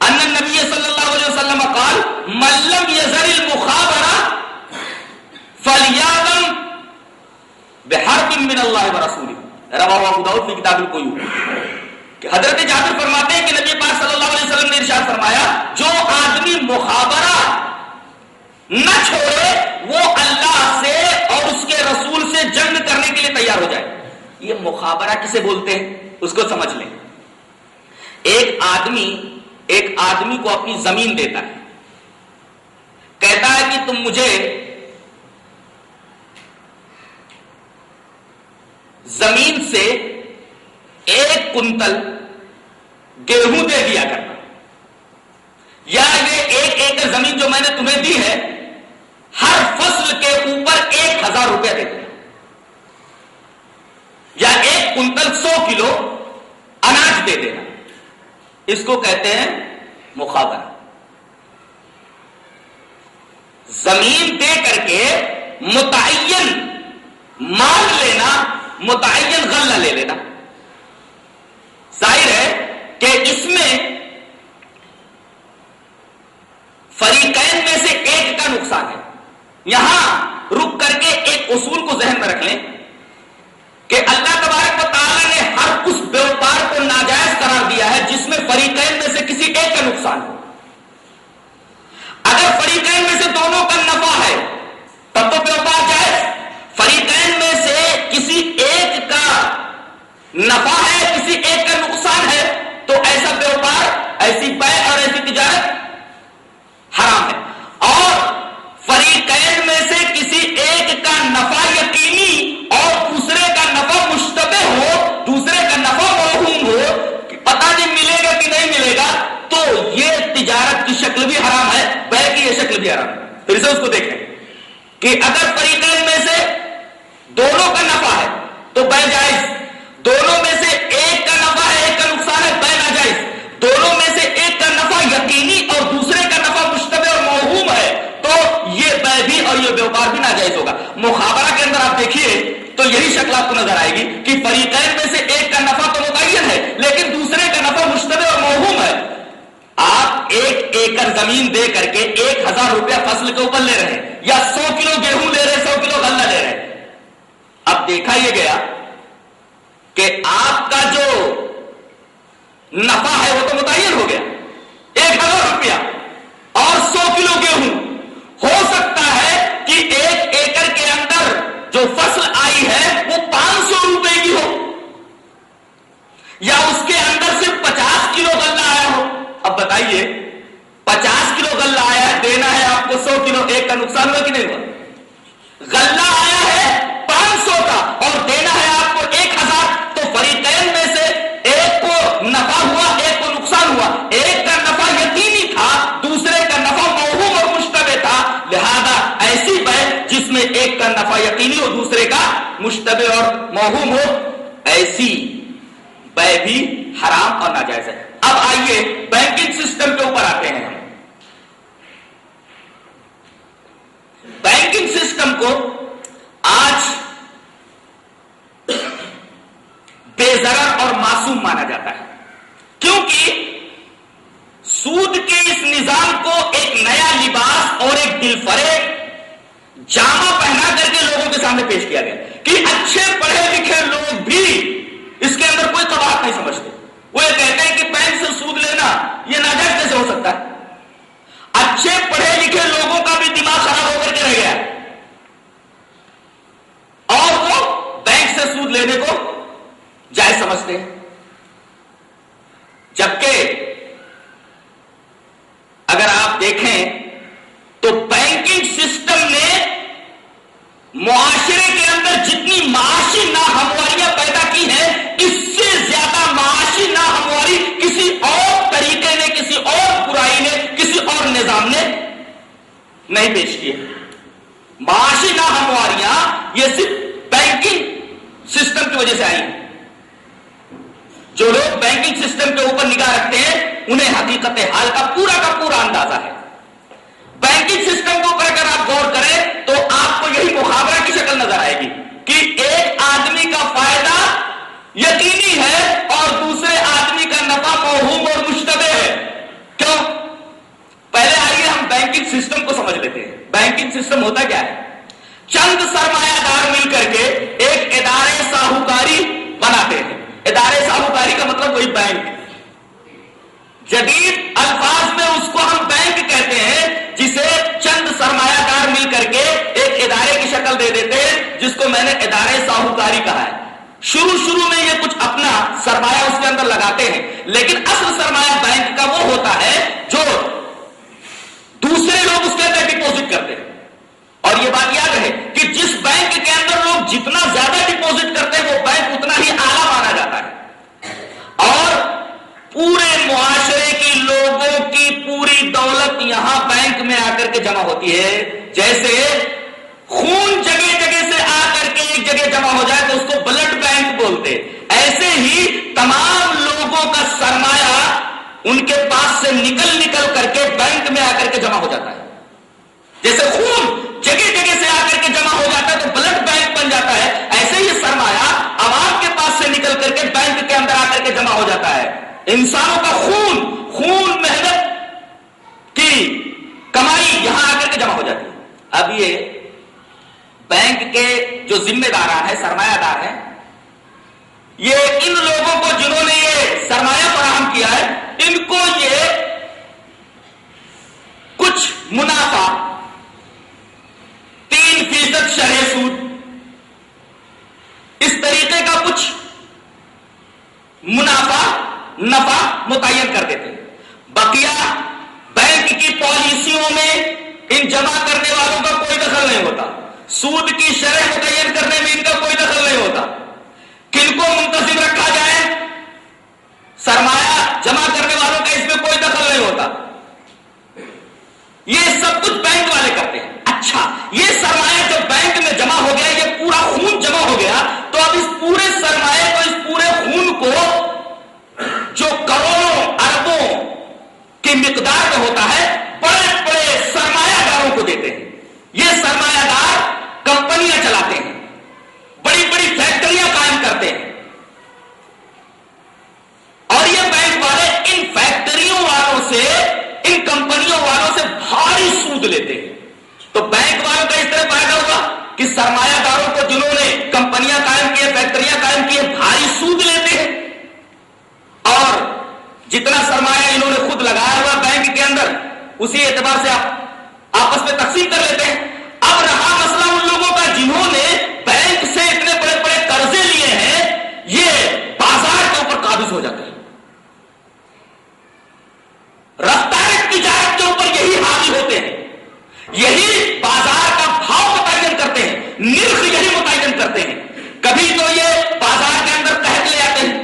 ان النبی صلی اللہ علیہ وسلم قال من لم يزر المخابرة فليعلم بحرب من اللہ ورسولہ، رواه ابو داؤد فی کتاب البیوع۔ کہ حضرت جابر فرماتے ہیں کہ نبی پاک صلی اللہ علیہ وسلم نے ارشاد فرمایا، جو آدمی مخابرہ نہ چھوڑے وہ اللہ سے اور اس کے رسول سے جنگ کرنے کے لیے تیار ہو جائے۔ یہ مخابرہ کسے بولتے ہیں اس کو سمجھ لیں۔ ایک آدمی کو اپنی زمین دیتا ہے، کہتا ہے کہ تم مجھے زمین سے 1 کنتل گیہوں دے دیا کرنا، یا یہ 1 ایکڑ زمین جو میں نے تمہیں دی ہے ہر فصل کے اوپر 1000 روپیہ دے دینا، یا 1 کنتل 100 کلو اناج دے دینا۔ اس کو کہتے ہیں مخابرہ۔ زمین دے کر کے متعین مال لینا، متعین غلہ لے لینا، ظاہر ہے کہ اس میں نفع ہے کسی ایک کا نقصان ہے تو ایسا بیوپار، ایسی بیع اور ایسی تجارت حرام ہے. اور فریقین میں سے کسی ایک کا نفع یقینی اور دوسرے کا نفع مشتبہ ہو، دوسرے کا نفع موہوم ہو، پتہ نہیں ملے گا کہ نہیں ملے گا، تو یہ تجارت کی شکل بھی حرام ہے، بیع کی یہ شکل بھی حرام ہے. پھر سے اس کو دیکھیں کہ اگر فریقین میں سے دونوں کا نفع ہے تو بیع جائز، دونوں میں سے ایک کا نفع ہے ایک کا نقصان ہے بیع ناجائز، دونوں میں سے ایک کا نفع یقینی اور دوسرے کا نفع مشتبہ اور موہوم ہے تو یہ بیع بھی اور یہ بیوپار بھی ناجائز ہوگا. مخابرہ کے اندر آپ دیکھیے تو یہی شکل آپ کو نظر آئے گی کہ فریقین میں سے ایک کا نفع تو متعین ہے لیکن دوسرے کا نفع مشتبہ اور موہوم ہے. آپ 1 ایکڑ زمین دے کر کے 1000 روپیہ فصل کے اوپر لے رہے ہیں یا 100 کلو گیہوں لے رہے ہیں، 100 کلو غلہ لے رہے ہیں. اب دیکھا یہ گیا کہ آپ کا جو نفع ہے وہ تو متعین ہو گیا 1000 روپیہ اور 100 کلو گیہوں. ہو سکتا ہے کہ 1 ایکڑ کے اندر جو فصل آئی ہے وہ 500 روپے کی ہو یا اس کے اندر صرف 50 کلو غلہ آیا ہو. اب بتائیے 50 کلو غلہ آیا ہے، دینا ہے آپ کو 100 کلو، ایک کا نقصان ہوا کہ نہیں ہوا؟ غلہ آیا ہے 500 کا اور دینا ہے آپ کو 1000، تو فریقین میں سے ایک کو نفع ہوا ایک کو نقصان ہوا. ایک کا نفع یقینی تھا دوسرے کا نفع موہوم اور مشتبہ تھا، لہذا ایسی بیع جس میں ایک کا نفع یقینی اور دوسرے کا مشتبہ اور موہوم ہو، ایسی بیع بھی حرام اور ناجائز ہے. اب آئیے بینکنگ سسٹم کے اوپر آتے ہیں. بینکنگ سسٹم کو آج بے ضرر اور معصوم مانا جاتا ہے کیونکہ سود کے اس نظام کو ایک نیا لباس اور ایک دل فریب جامہ پہنا کر کے لوگوں کے سامنے پیش کیا گیا کہ اچھے پڑھے لکھے لوگ بھی اس کے اندر کوئی قباحت نہیں سمجھتے. وہ یہ کہتے ہیں کہ بینک سے سود لینا یہ ناجائز کیسے ہو سکتا ہے. اچھے پڑھے لکھے لوگوں کا بھی دماغ خراب ہو کر کے رہ گیا اور وہ بینک سے سود لینے کو جائز سمجھتے ہیں. جبکہ اگر آپ دیکھیں تو بینکنگ سسٹم نے معاشرے کے اندر جتنی معاشی ناہمواریاں پیدا کی ہیں اس سے زیادہ معاشی ناہمواری کسی اور طریقے نے، کسی اور برائی نے، کسی اور نظام نے نہیں پیش کی ہے. معاشی ناہمواریاں یہ صرف بینکنگ سسٹم کی وجہ سے آئی ہیں. جو لوگ بینکنگ سسٹم کے اوپر نگاہ رکھتے ہیں انہیں حقیقت حال کا پورا اندازہ ہے. بینکنگ سسٹم کے اوپر اگر آپ غور کریں تو آپ کو یہی مخابرہ کی شکل نظر آئے گی کہ ایک آدمی کا فائدہ یقینی ہے اور دوسرے آدمی کا نفع موہوم اور مشتبہ ہے. کیوں؟ پہلے آئیے ہم بینکنگ سسٹم کو سمجھ لیتے ہیں. بینکنگ سسٹم ہوتا کیا ہے؟ چند سرمایہ دار مل کر کے ایک ادارے ساہوکاری بناتے ہیں. ادارے ساہوکاری کا مطلب وہی بینک. جدید الفاظ میں اس کو ہم بینک کہتے ہیں جسے چند سرمایہ دار مل کر کے ایک ادارے کی شکل دے دیتے ہیں جس کو میں نے ادارے ساہوکاری کہا ہے. شروع میں یہ کچھ اپنا سرمایہ اس کے اندر لگاتے ہیں لیکن اصل سرمایہ بینک کا وہ ہوتا ہے جو دوسرے لوگ اس کے اندر ڈپوزٹ کرتے ہیں. اور یہ بات یاد رہے کہ جس بینک کے اندر لوگ جتنا زیادہ ڈپوزٹ کرتے ہیں وہ بینک اتنا ہی اعلیٰ مانا جاتا ہے. اور پورے معاشرے کی لوگوں کی پوری دولت یہاں بینک میں آ کر کے جمع ہوتی ہے. جیسے خون جگہ جگہ سے آ کر کے ایک جگہ جمع ہو جائے تو اس کو بلڈ بینک بولتے. ایسے ہی تمام لوگوں کا سرمایہ ان کے پاس سے نکل کر کے بینک میں آ کر کے جمع ہو جاتا ہے. جیسے خون جگہ جگہ سے آ کر کے جمع ہو جاتا ہے تو بلڈ بینک بن جاتا ہے، ایسے ہی سرمایہ عوام کے پاس سے نکل کر کے بینک کے اندر آ کر کے جمع ہو جاتا ہے. انسانوں کا خون محنت کی کمائی یہاں آ کر کے جمع ہو جاتی ہے. اب یہ بینک کے جو ذمہ داران ہیں، سرمایہ دار ہیں، یہ ان لوگوں کو جنہوں نے یہ سرمایہ فراہم کیا ہے ان کو یہ کچھ منافع 3% شرح سود اس طریقے کا کچھ نفع متعین کر دیتے ہیں. بقیہ بینک کی پالیسیوں میں ان جمع کرنے والوں کا کوئی دخل نہیں ہوتا. سود کی شرح متعین کرنے میں ان کا کوئی دخل نہیں ہوتا. کن کو منتظم رکھا جائے، سرمایہ جمع کرنے والوں کا اس میں کوئی دخل نہیں ہوتا. یہ سب کچھ بینک والے کرتے ہیں. اچھا، یہ سرمایہ جو بینک میں جمع ہو گیا، یہ پورا خون جمع ہو گیا، تو اب اس پورے سرمایہ کو، اس پورے خون کو جو کروڑوں اربوں کی مقدار میں ہوتا ہے، بڑے بڑے سرمایہ داروں کو دیتے ہیں. یہ سرمایہ دار کمپنیاں چلاتے ہیں، بڑی بڑی فیکٹریاں قائم کرتے ہیں، اور یہ بینک والے ان فیکٹریوں والوں سے، ان کمپنیوں والوں سے بھاری سود لیتے ہیں. تو بینک والوں کا اس طرح فائدہ ہوا کہ سرمایہ داروں کو، جنہوں نے کمپنیاں قائم کی، فیکٹریاں قائم کی، بھاری سود لیتے ہیں، اور جتنا سرمایہ انہوں نے خود لگایا ہوا بینک کے اندر، اسی اعتبار سے آپس میں تقسیم کر لیتے ہیں. اب رہا مسئلہ ان لوگوں کا جنہوں نے بینک سے اتنے بڑے بڑے قرضے لیے ہیں، یہ بازار کے اوپر قابض ہو جاتے ہیں. رفتار تجارت کے اوپر یہی حاوی ہوتے ہیں، یہی بازار کا بھاؤ متعین کرتے ہیں، نرخ یہی متعین کرتے ہیں. کبھی تو یہ بازار کے اندر قحط لے آتے ہیں،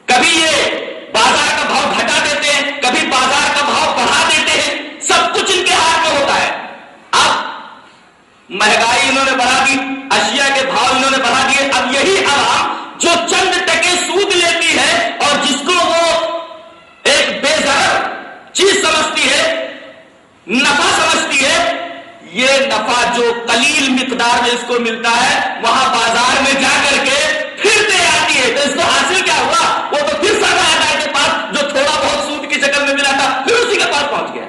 کبھی یہ بازار کا بھاؤ گھٹا دیتے ہیں، کبھی بازار کا بھاؤ بڑھا دیتے ہیں. سب کچھ ان کے ہاتھ میں ہوتا ہے. اب مہنگائی انہوں نے بڑھا دی، اشیاء کے بھاؤ انہوں نے بڑھا دیے. اب یہی عوام جو چند ٹکے سود لیتی ہے اور جس کو وہ ایک بے ضرر چیز سمجھتی ہے، نفع سمجھتی ہے، یہ نفع جو قلیل مقدار میں اس کو ملتا ہے، وہاں بازار میں جا کر کے پھر دے آتی ہے. تو اس کو حاصل کیا ہوا؟ وہ تو پھر سرمایہ دار کے پاس جو تھوڑا بہت سود کی شکل میں ملا تھا، پھر اسی کے پاس پہنچ گیا.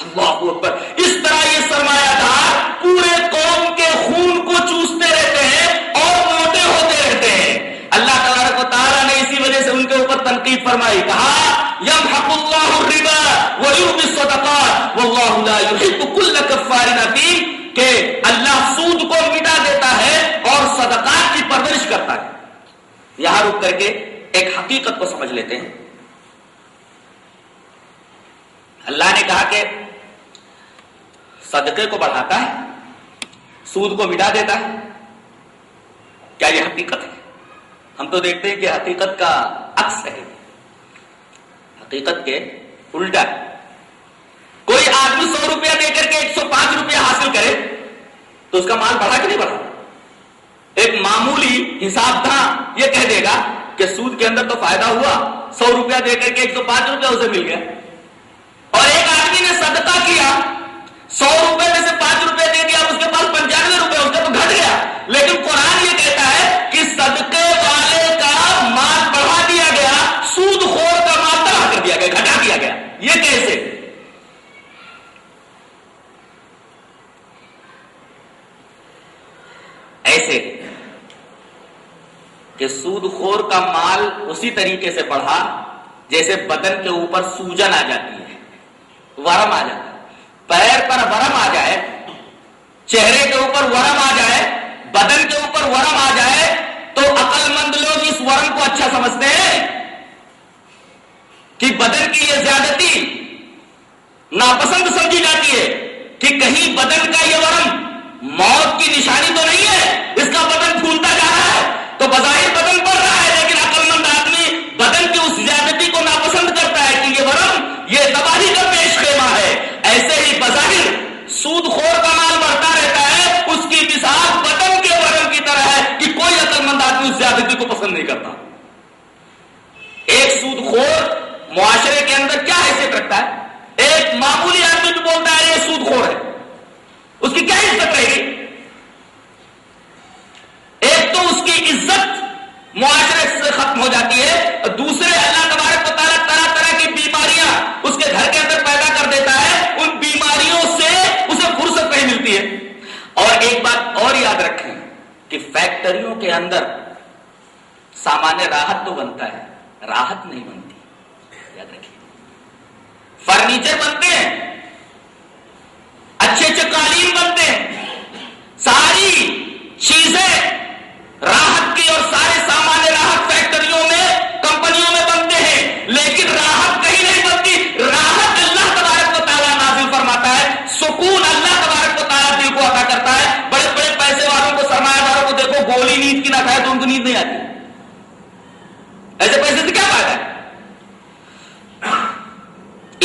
اللہ اکبر. اس طرح یہ سرمایہ دار پورے قوم کے خون کو چوستے رہتے ہیں اور موٹے ہوتے رہتے ہیں. اللہ تبارک و تعالیٰ نے اسی وجہ سے ان کے اوپر تنقید فرمائی، کہا یمحق اللہ الربا ویربی الصدقات واللہ لا یحب کل کفار اثیم، کہ اللہ سود کو مٹا دیتا ہے اور صدقات کی پرورش کرتا ہے. یہاں رک کر کے ایک حقیقت کو سمجھ لیتے ہیں. اللہ نے کہا کہ صدقے کو بڑھاتا ہے، سود کو مٹا دیتا ہے. کیا یہ حقیقت ہے؟ ہم تو دیکھتے ہیں کہ حقیقت کا عکس ہے، حقیقت کے الٹا. کوئی آدمی 100 روپیہ دے کر کے 105 روپیہ حاصل کرے تو اس کا مال بڑھا کہ نہیں بڑھا؟ ایک معمولی حساب تھا یہ کہہ دے گا کہ سود کے اندر تو فائدہ ہوا، 100 روپیہ دے کر کے 105 روپیہ اسے مل گیا. اور ایک آدمی نے صدقہ کیا، 100 روپے میں سے 5 روپے دے دیا، اس کے پاس 95 روپے، اس کا تو گھٹ گیا. لیکن قرآن یہ کہتا ہے کہ صدقے والے کا مال بڑھا دیا گیا، سود خور کا مال بڑھا کر دیا گیا، گھٹا دیا گیا. یہ کیسے؟ ایسے کہ سود خور کا مال اسی طریقے سے بڑھا جیسے بدن کے اوپر سوجن آ جاتی ہے، ورم آ جاتا ہے. پیر پر ورم آ جائے، چہرے کے اوپر ورم آ جائے، بدن کے اوپر ورم آ جائے، تو عقل مند لوگ اس ورم کو اچھا سمجھتے ہیں کہ بدن کی یہ زیادتی ناپسند سمجھی جاتی ہے کہ کہیں بدن کا یہ ورم موت کی نشانی تو نہیں ہے، اس کا بدن پھولتا جا رہا ہے. تو بظاہر بدن بڑھ رہا ہے، لیکن عقل مند آدمی بدن کی اس زیادتی کو ناپسند کرتا ہے کہ یہ ورم، یہ تباہی کا پیش خیمہ ہے. ایسے ہی بظاہر سود خور کا مال بڑھتا رہتا ہے، اس کی مثال بدن کے ورم کی طرح ہے کہ کوئی عقل مند آدمی اس زیادتی کو پسند نہیں کرتا. ایک سود خور معاشرے کے اندر کیا حیثیت رکھتا ہے؟ ایک معمولی آدمی جو بولتا ہے یہ سود خور ہے، اس کی کیا عزت رہے گی؟ ایک تو اس کی عزت معاشرے سے ختم ہو جاتی ہے، اور دوسرے اللہ تبارک و تعالیٰ طرح طرح کی بیماریاں اس کے گھر کے اندر پیدا کر دیتا ہے، ان بیماریوں سے اسے فرصت نہیں ملتی ہے. اور ایک بات اور یاد رکھیں کہ فیکٹریوں کے اندر سامان راحت تو بنتا ہے، راحت نہیں بنتی. یاد رکھیں، فرنیچر بنتے ہیں، اچھے اچھے قالین بنتے ہیں، ساری چیزیں راحت کی اور سارے سامان راحت فیکٹریوں میں، کمپنیوں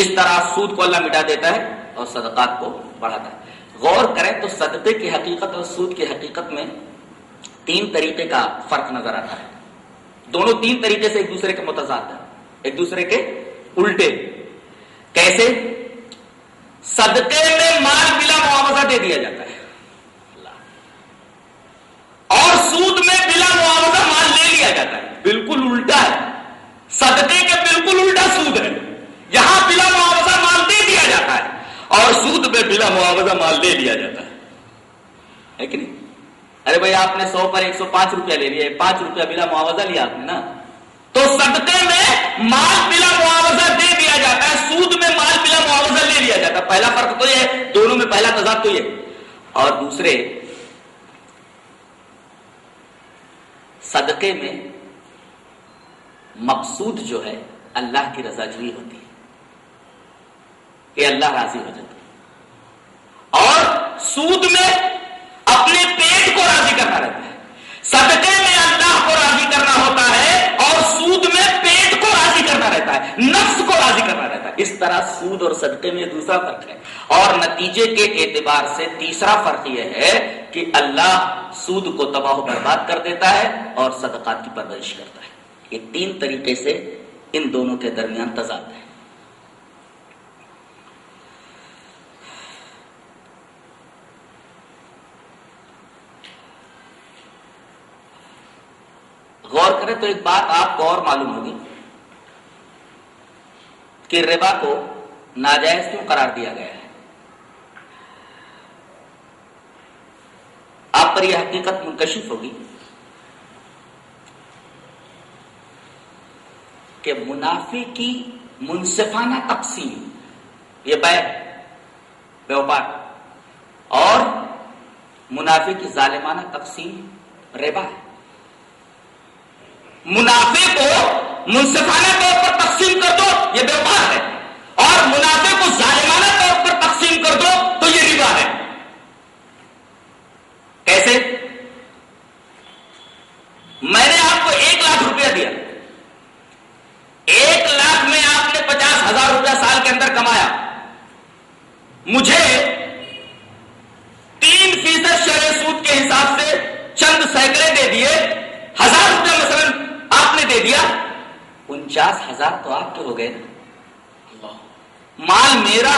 اس طرح سود کو اللہ مٹا دیتا ہے اور صدقات کو بڑھاتا ہے. غور کریں تو صدقے کی حقیقت اور سود کی حقیقت میں 3 طریقے کا فرق نظر آتا ہے. دونوں 3 طریقے سے ایک دوسرے کے متضاد ہیں, ایک دوسرے کے الٹے. کیسے؟ صدقے میں مال بلا معاوضہ دے دیا جاتا ہے اور سود میں بلا معاوضہ مال لے لیا جاتا ہے. بالکل الٹا ہے. صدقے کے بالکل الٹا سود ہے. یہاں بلا معاوضہ مال دے دیا جاتا ہے اور سود میں بلا معاوضہ مال لے لیا جاتا ہے کہ نہیں؟ ارے بھائی آپ نے 100 پر 105 روپیہ لے لیا, 5 روپیہ بلا معاوضہ لیا آپ نے نا. تو صدقے میں مال بلا معاوضہ دے دیا جاتا ہے, سود میں مال بلا معاوضہ لے لیا جاتا ہے. پہلا فرق تو یہ ہے, دونوں میں پہلا تضاد تو یہ. اور دوسرے, صدقے میں مقصود جو ہے اللہ کی رضا جوئی ہوتی ہے کہ اللہ راضی ہو جاتا ہے, اور سود میں اپنے پیٹ کو راضی کرنا رہتا ہے. صدقے میں اللہ کو راضی کرنا ہوتا ہے اور سود میں پیٹ کو راضی کرنا رہتا ہے, نفس کو راضی کرنا رہتا ہے. اس طرح سود اور صدقے میں دوسرا فرق ہے. اور نتیجے کے اعتبار سے تیسرا فرق یہ ہے کہ اللہ سود کو تباہ و برباد کر دیتا ہے اور صدقات کی پرورش کرتا ہے. یہ 3 طریقے سے ان دونوں کے درمیان تضاد ہے. غور کریں تو ایک بات آپ کو اور معلوم ہوگی کہ ربا کو ناجائز کیوں قرار دیا گیا ہے. آپ پر یہ حقیقت منکشف ہوگی کہ منافع کی منصفانہ تقسیم یہ بیوپار اور منافع کی ظالمانہ تقسیم ربا ہے. منافع کو منصفانہ طور پر تقسیم کر دو یہ بیوپار ہے, اور منافع کو ظالمانہ طور پر تقسیم کر دو تو یہ ربا ہے. کیسے؟ میں نے آپ کو 1 لاکھ روپیہ دیا, 1 لاکھ میں آپ نے 50,000 روپیہ سال کے اندر کمایا, مجھے 3% شرح سود کے حساب سے چند سینکڑے دے دیے, 1000 روپیہ مثلا آپ نے دے دیا, 49,000 تو آپ کے ہو گئے نا. مال میرا,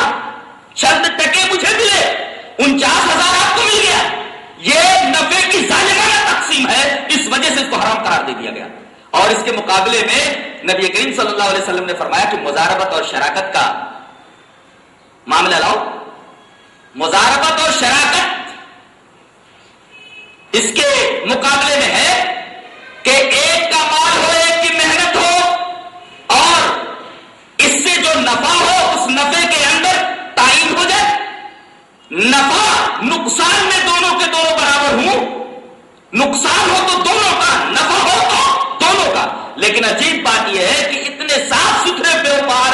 چند ٹکے مجھے ملے, 49,000 آپ کو مل گیا. یہ نفع کی ظالمانہ تقسیم ہے, اس وجہ سے اس کو حرام قرار دے دیا گیا. اور اس کے مقابلے میں نبی کریم صلی اللہ علیہ وسلم نے فرمایا کہ مضاربت اور شراکت کا معاملہ لاؤ. مضاربت اور شراکت اس کے مقابلے میں ہے کہ ایک کا مال ہو, ایک کی محنت ہو, اور اس سے جو نفع ہو اس نفع کے اندر تعین ہو جائے. نفع نقصان میں دونوں کے دونوں برابر ہوں, نقصان ہو تو دونوں کا, نفع ہو تو دونوں کا. لیکن عجیب بات یہ ہے کہ اتنے صاف ستھرے بیوپار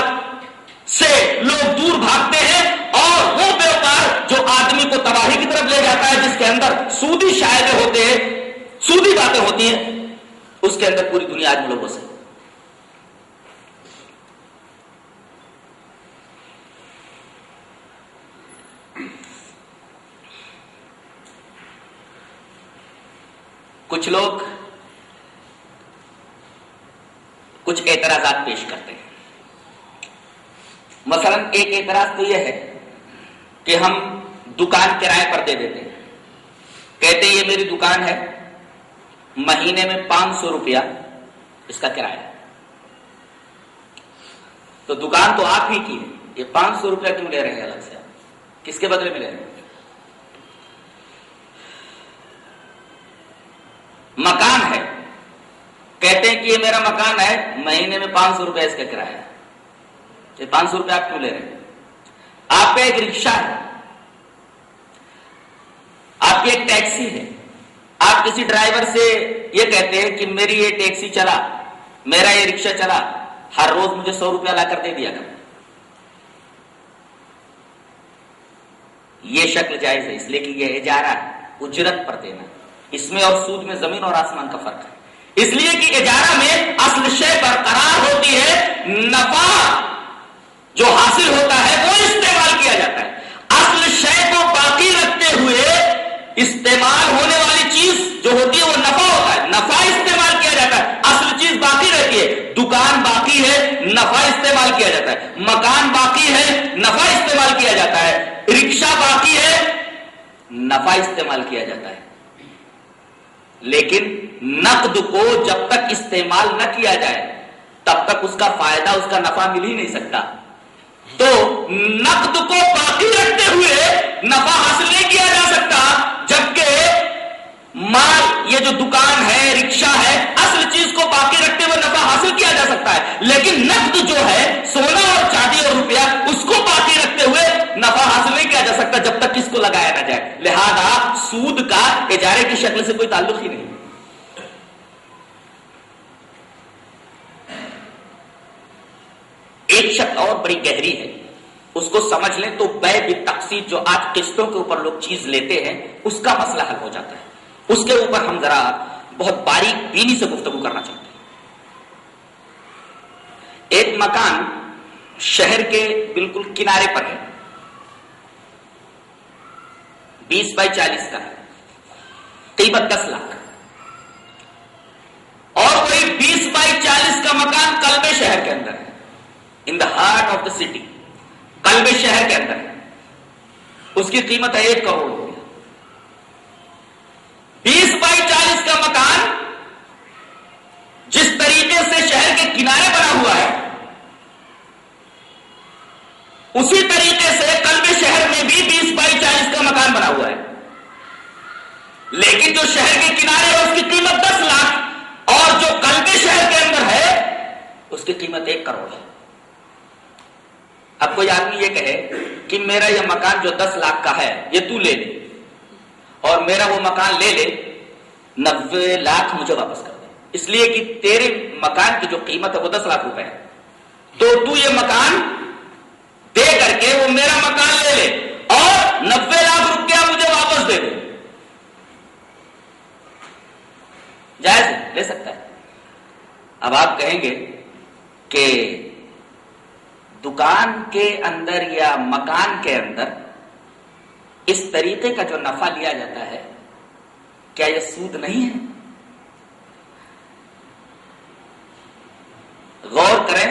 سے لوگ دور بھاگتے ہیں, اور وہ بیوپار جو آدمی کو تباہی کی طرف لے جاتا ہے, جس کے اندر سودی شائبے ہوتے ہیں, سودی باتیں ہوتی ہیں, اس کے اندر پوری دنیا آج لوگوں سے. کچھ لوگ کچھ اعتراضات پیش کرتے ہیں. مثلا ایک اعتراض تو یہ ہے کہ ہم دکان کرائے پر دے دیتے ہیں. کہتے ہیں یہ میری دکان ہے, مہینے میں 500 روپیہ اس کا کرایہ. تو دکان تو آپ ہی کی ہے, یہ 500 روپیہ کیوں لے رہے ہیں الگ سے, کس کے بدلے میں لے رہے ہیں؟ مکان ہے, کہتے ہیں کہ یہ میرا مکان ہے, مہینے میں 500 روپیہ اس کا کرایہ ہے. یہ 500 روپیہ آپ کیوں لے رہے ہیں؟ آپ کا ایک رکشہ ہے, آپ کی ایک ٹیکسی ہے, آپ کسی ڈرائیور سے یہ کہتے ہیں کہ میری یہ ٹیکسی چلا, میرا یہ رکشہ چلا, ہر روز مجھے 100 روپیہ لا کر دے دیا کر. یہ شکل جائز ہے, اس لیے کہ یہ اجارہ ہے, اجرت پر دینا. اس میں اور سود میں زمین اور آسمان کا فرق ہے. اس لیے کہ اجارہ میں اصل شے برقرار ہوتی ہے, نفع جو حاصل دکان باقی ہے نفع استعمال کیا جاتا ہے، مکان باقی ہے نفع استعمال کیا جاتا ہے، رکشہ باقی ہے نفع استعمال کیا جاتا ہے. لیکن نقد کو جب تک استعمال نہ کیا جائے تب تک اس کا فائدہ، اس کا نفع مل ہی نہیں سکتا. تو نقد کو باقی رکھتے ہوئے نفع حاصل نہیں کیا جا سکتا، جبکہ مال، یہ جو دکان ہے، رکشہ ہے، اصل چیز کو باقی رکھتے ہوئے نفع حاصل کیا جا سکتا ہے. لیکن نقد جو ہے، سونا اور چاندی اور روپیہ، اس کو باقی رکھتے ہوئے نفع حاصل نہیں کیا جا سکتا جب تک اس کو لگایا نہ جائے. لہذا سود کا اجارے کی شکل سے کوئی تعلق ہی نہیں. ایک شکل اور بڑی گہری ہے، اس کو سمجھ لیں تو بے بالتقسیط جو آج قسطوں کے اوپر لوگ چیز لیتے ہیں اس کا مسئلہ حل ہو جاتا ہے. اس کے اوپر ہم ذرا بہت باریک بینی سے گفتگو کرنا چاہتے ہیں. ایک مکان شہر کے بالکل کنارے پر ہے، 20 بائی 40 کا ہے، قیمت 10 لاکھ. اور وہی 20 بائی 40 کا مکان قلب شہر کے اندر ہے، in the heart of the city, قلب شہر کے اندر ہے. اس کی قیمت ہے 1 کروڑ روپیہ. 20 بائی 40 کا مکان جس طریقے سے شہر کے کنارے بنا ہوا ہے، اسی طریقے سے قلب شہر میں بھی 20 بائی 40 کا مکان بنا ہوا ہے. لیکن جو شہر کے کنارے ہے اس کی قیمت 10 لاکھ اور جو قلب شہر کے اندر ہے اس کی قیمت 1 کروڑ ہے. اب کوئی آدمی یہ کہے کہ میرا یہ مکان جو 10 لاکھ کا ہے یہ تو لے لے، اور میرا وہ مکان لے لے 90 لاکھ مجھے واپس کر دے، اس لیے کہ تیرے مکان کی جو قیمت ہے وہ 10 لاکھ روپے ہے، تو یہ مکان دے کر کے وہ میرا مکان لے لے اور 90 لاکھ روپیہ مجھے واپس دے دے. جائز ہے، لے سکتا ہے. اب آپ کہیں گے کہ دکان کے اندر یا مکان کے اندر اس طریقے کا جو نفع لیا جاتا ہے کیا یہ سود نہیں ہے؟ غور کریں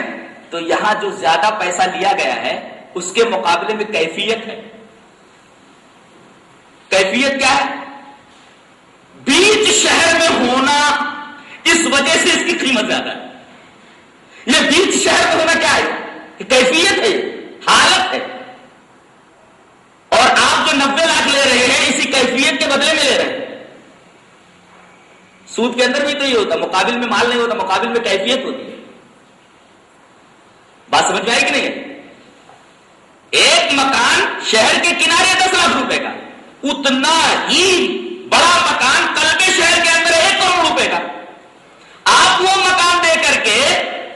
تو یہاں جو زیادہ پیسہ لیا گیا ہے اس کے مقابلے میں کیفیت ہے. کیفیت کیا ہے؟ بیچ شہر میں ہونا، اس وجہ سے اس کی قیمت زیادہ ہے. یہ بیچ شہر میں ہونا کیا ہے؟ کیفیت ہے، حالت ہے. اور آپ جو 90 لاکھ لے رہے ہیں اسی کیفیت کے بدلے میں لے رہے ہیں. سود کے اندر بھی تو یہ ہوتا، مقابل میں مال نہیں ہوتا، مقابل میں کیفیت ہوتی ہے. بات سمجھ میں آئی کہ نہیں؟ ایک مکان شہر کے کنارے 10 لاکھ روپے کا، اتنا ہی بڑا مکان قلب شہر کے اندر 1 کروڑ روپے کا. آپ وہ مکان دے کر کے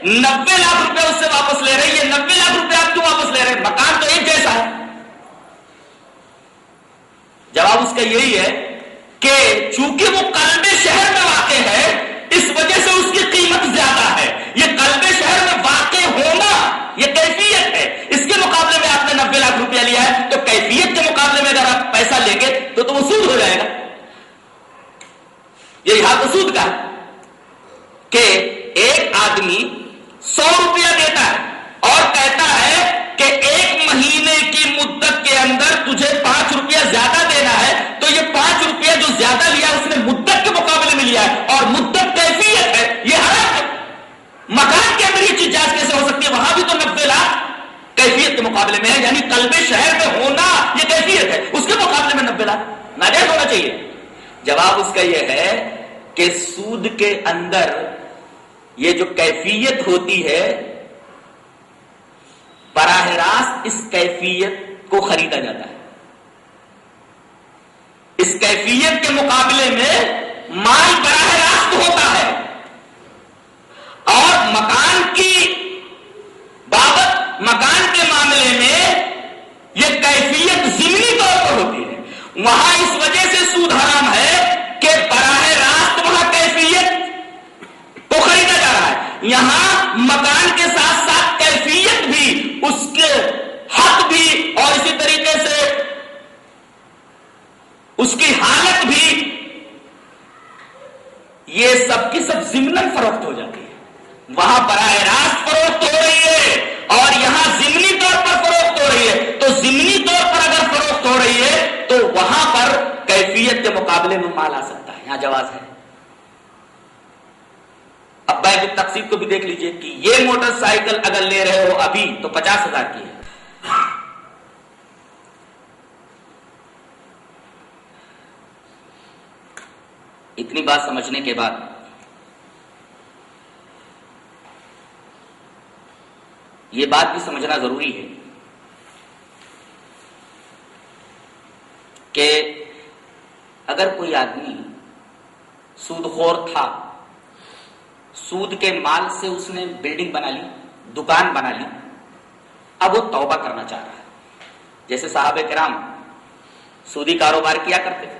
90 لاکھ روپے اس سے واپس لے رہے ہیں. یہ 90 لاکھ روپے آپ کیوں واپس لے رہے ہیں؟ مکان تو ایک جیسا ہے. جواب اس کا یہی ہے کہ چونکہ وہ قلب شہر میں واقع ہے اس وجہ سے اس کی قیمت زیادہ ہے. یہ قلب شہر میں واقع ہونا یہ کیفیت ہے. اس کے مقابلے میں آپ نے 90 لاکھ روپیہ لیا ہے تو کیفیت کے مقابلے میں اگر آپ پیسہ لیں گے تو وہ سود ہو جائے گا. یہی حال تو سود کا ہے کہ ایک آدمی 100 روپیہ دیتا ہے اور کہتا ہے کہ 1 مہینے کی مدت کے اندر تجھے 5 روپیہ زیادہ دینا ہے. تو یہ 5 روپیہ جو زیادہ لیا اس نے مدت کے مقابلے میں لیا ہے اور مدت کیفیت ہے، یہ حرام ہے. مکان کے اندر یہ چیز جائز کیسے ہو سکتی ہے؟ وہاں بھی تو 90 لاکھ کیفیت کے مقابلے میں ہے، یعنی قلب شہر میں ہونا یہ کیفیت ہے، اس کے مقابلے میں 90 لاکھ ناجائز ہونا چاہیے. جواب اس کا یہ ہے کہ سود کے اندر یہ جو کیفیت ہوتی ہے براہ راست اس کیفیت کو خریدا جاتا ہے. اس کیفیت کے مقابلے میں مال براہ راست ہوتا ہے اور مکان کی بابت، مکان کے معاملے میں یہ کیفیت ضمنی طور پر ہوتی ہے. وہاں اس وجہ سے سود حرام ہے کہ براہ راست وہاں کیفیت کو خریدا جا رہا ہے. یہاں مکان کے ساتھ ساتھ کیفیت بھی، اس کے حق بھی اور اسی طریقے سے اس کی حالت بھی، یہ سب کی سب ضمناً فروخت ہو جاتی ہے. وہاں براہ راست فروخت ہو رہی ہے اور یہاں ضمنی طور پر فروخت ہو رہی ہے. تو ضمنی طور پر اگر فروخت ہو رہی ہے تو وہاں پر کیفیت کے مقابلے میں مال آ سکتا ہے, یہاں جواز ہے. اب بیع بالتقسیط کو بھی دیکھ لیجئے کہ یہ موٹر سائیکل اگر لے رہے ہو ابھی تو 50,000 کی ہے, اتنی بات سمجھنے کے بعد یہ بات بھی سمجھنا ضروری ہے کہ اگر کوئی آدمی سود خور تھا, سود کے مال سے اس نے بلڈنگ بنا لی, دکان بنا لی, اب وہ توبہ کرنا چاہ رہا ہے. جیسے صحابہ کرام سودی کاروبار کیا کرتے تھے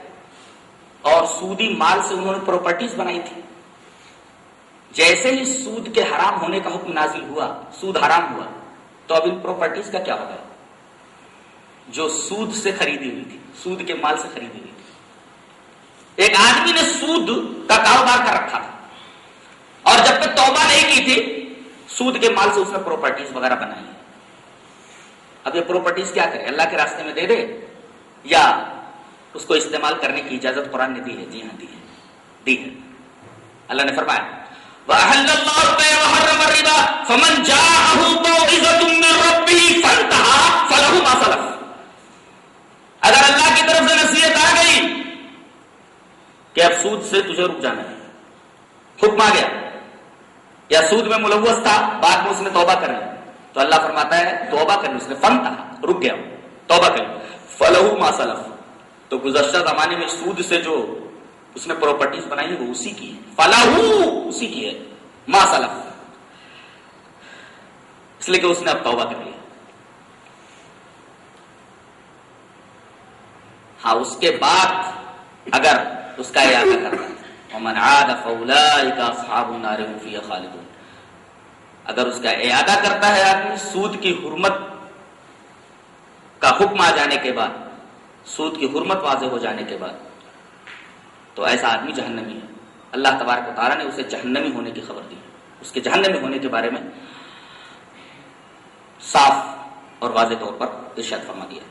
اور سودی مال سے انہوں نے پراپرٹیز بنائی تھی. جیسے ہی سود کے حرام ہونے کا حکم نازل ہوا, سود حرام ہوا, تو اب ان پراپرٹیز کا کیا ہوگا جو سود سے خریدی ہوئی تھی, سود کے مال سے خریدی ہوئی تھی. ایک آدمی نے سود کا کاروبار کر رکھا تھا اور جب تک توبہ نہیں کی تھی سود کے مال سے اس نے پراپرٹیز وغیرہ بنائی. اب یہ پراپرٹیز کیا کرے, اللہ کے راستے میں دے دے یا اس کو استعمال کرنے کی اجازت قرآن نے دی ہے؟ جی ہاں دی ہے. اللہ نے فرمایا وَأَحَلَّ اللَّهُ الْبَيْعَ وَحَرَّمَ الرِّبَا فَمَنْ جَاءَهُ مَوْعِظَةٌ مِّن رَّبِّهِ فَانْتَهَىٰ فَلَهُ مَا سَلَفَ. اگر اللہ کی طرف سے نصیحت آ گئی کہ اب سود سے تجھے رک جانا ہے, حکم آ گیا, یا سود میں ملوث تھا بعد میں اس نے توبہ کر لی, تو اللہ فرماتا ہے توبہ کر لی اس نے, فَانْتَهَىٰ رک گیا, توبہ کر لی, فَلَهُ مَا سَلَفَ. تو گزشتہ زمانے میں سود سے جو اس نے پراپرٹیز بنائی ہے وہ اسی کی ہے, فَلَهُ اسی کی ہے, مَا سَلَفَ, اس لیے کہ اس نے اب توبہ کر لیا. ہاں اس کے بعد اگر اس کا اعادہ کرتا ہے وَمَنْ عَادَ فَأُولَٰئِكَ أَصْحَابُ النَّارِ هُمْ فِيهَا خَالِدُونَ, اگر اس کا اعادہ کرتا ہے آدمی سود کی حرمت کا حکم آ جانے کے بعد, سود کی حرمت واضح ہو جانے کے بعد, تو ایسا آدمی جہنمی ہے. اللہ تبارک و تعالیٰ نے اسے جہنمی ہونے کی خبر دی, اس کے جہنمی ہونے کے بارے میں صاف اور واضح طور پر ارشاد فرما دیا.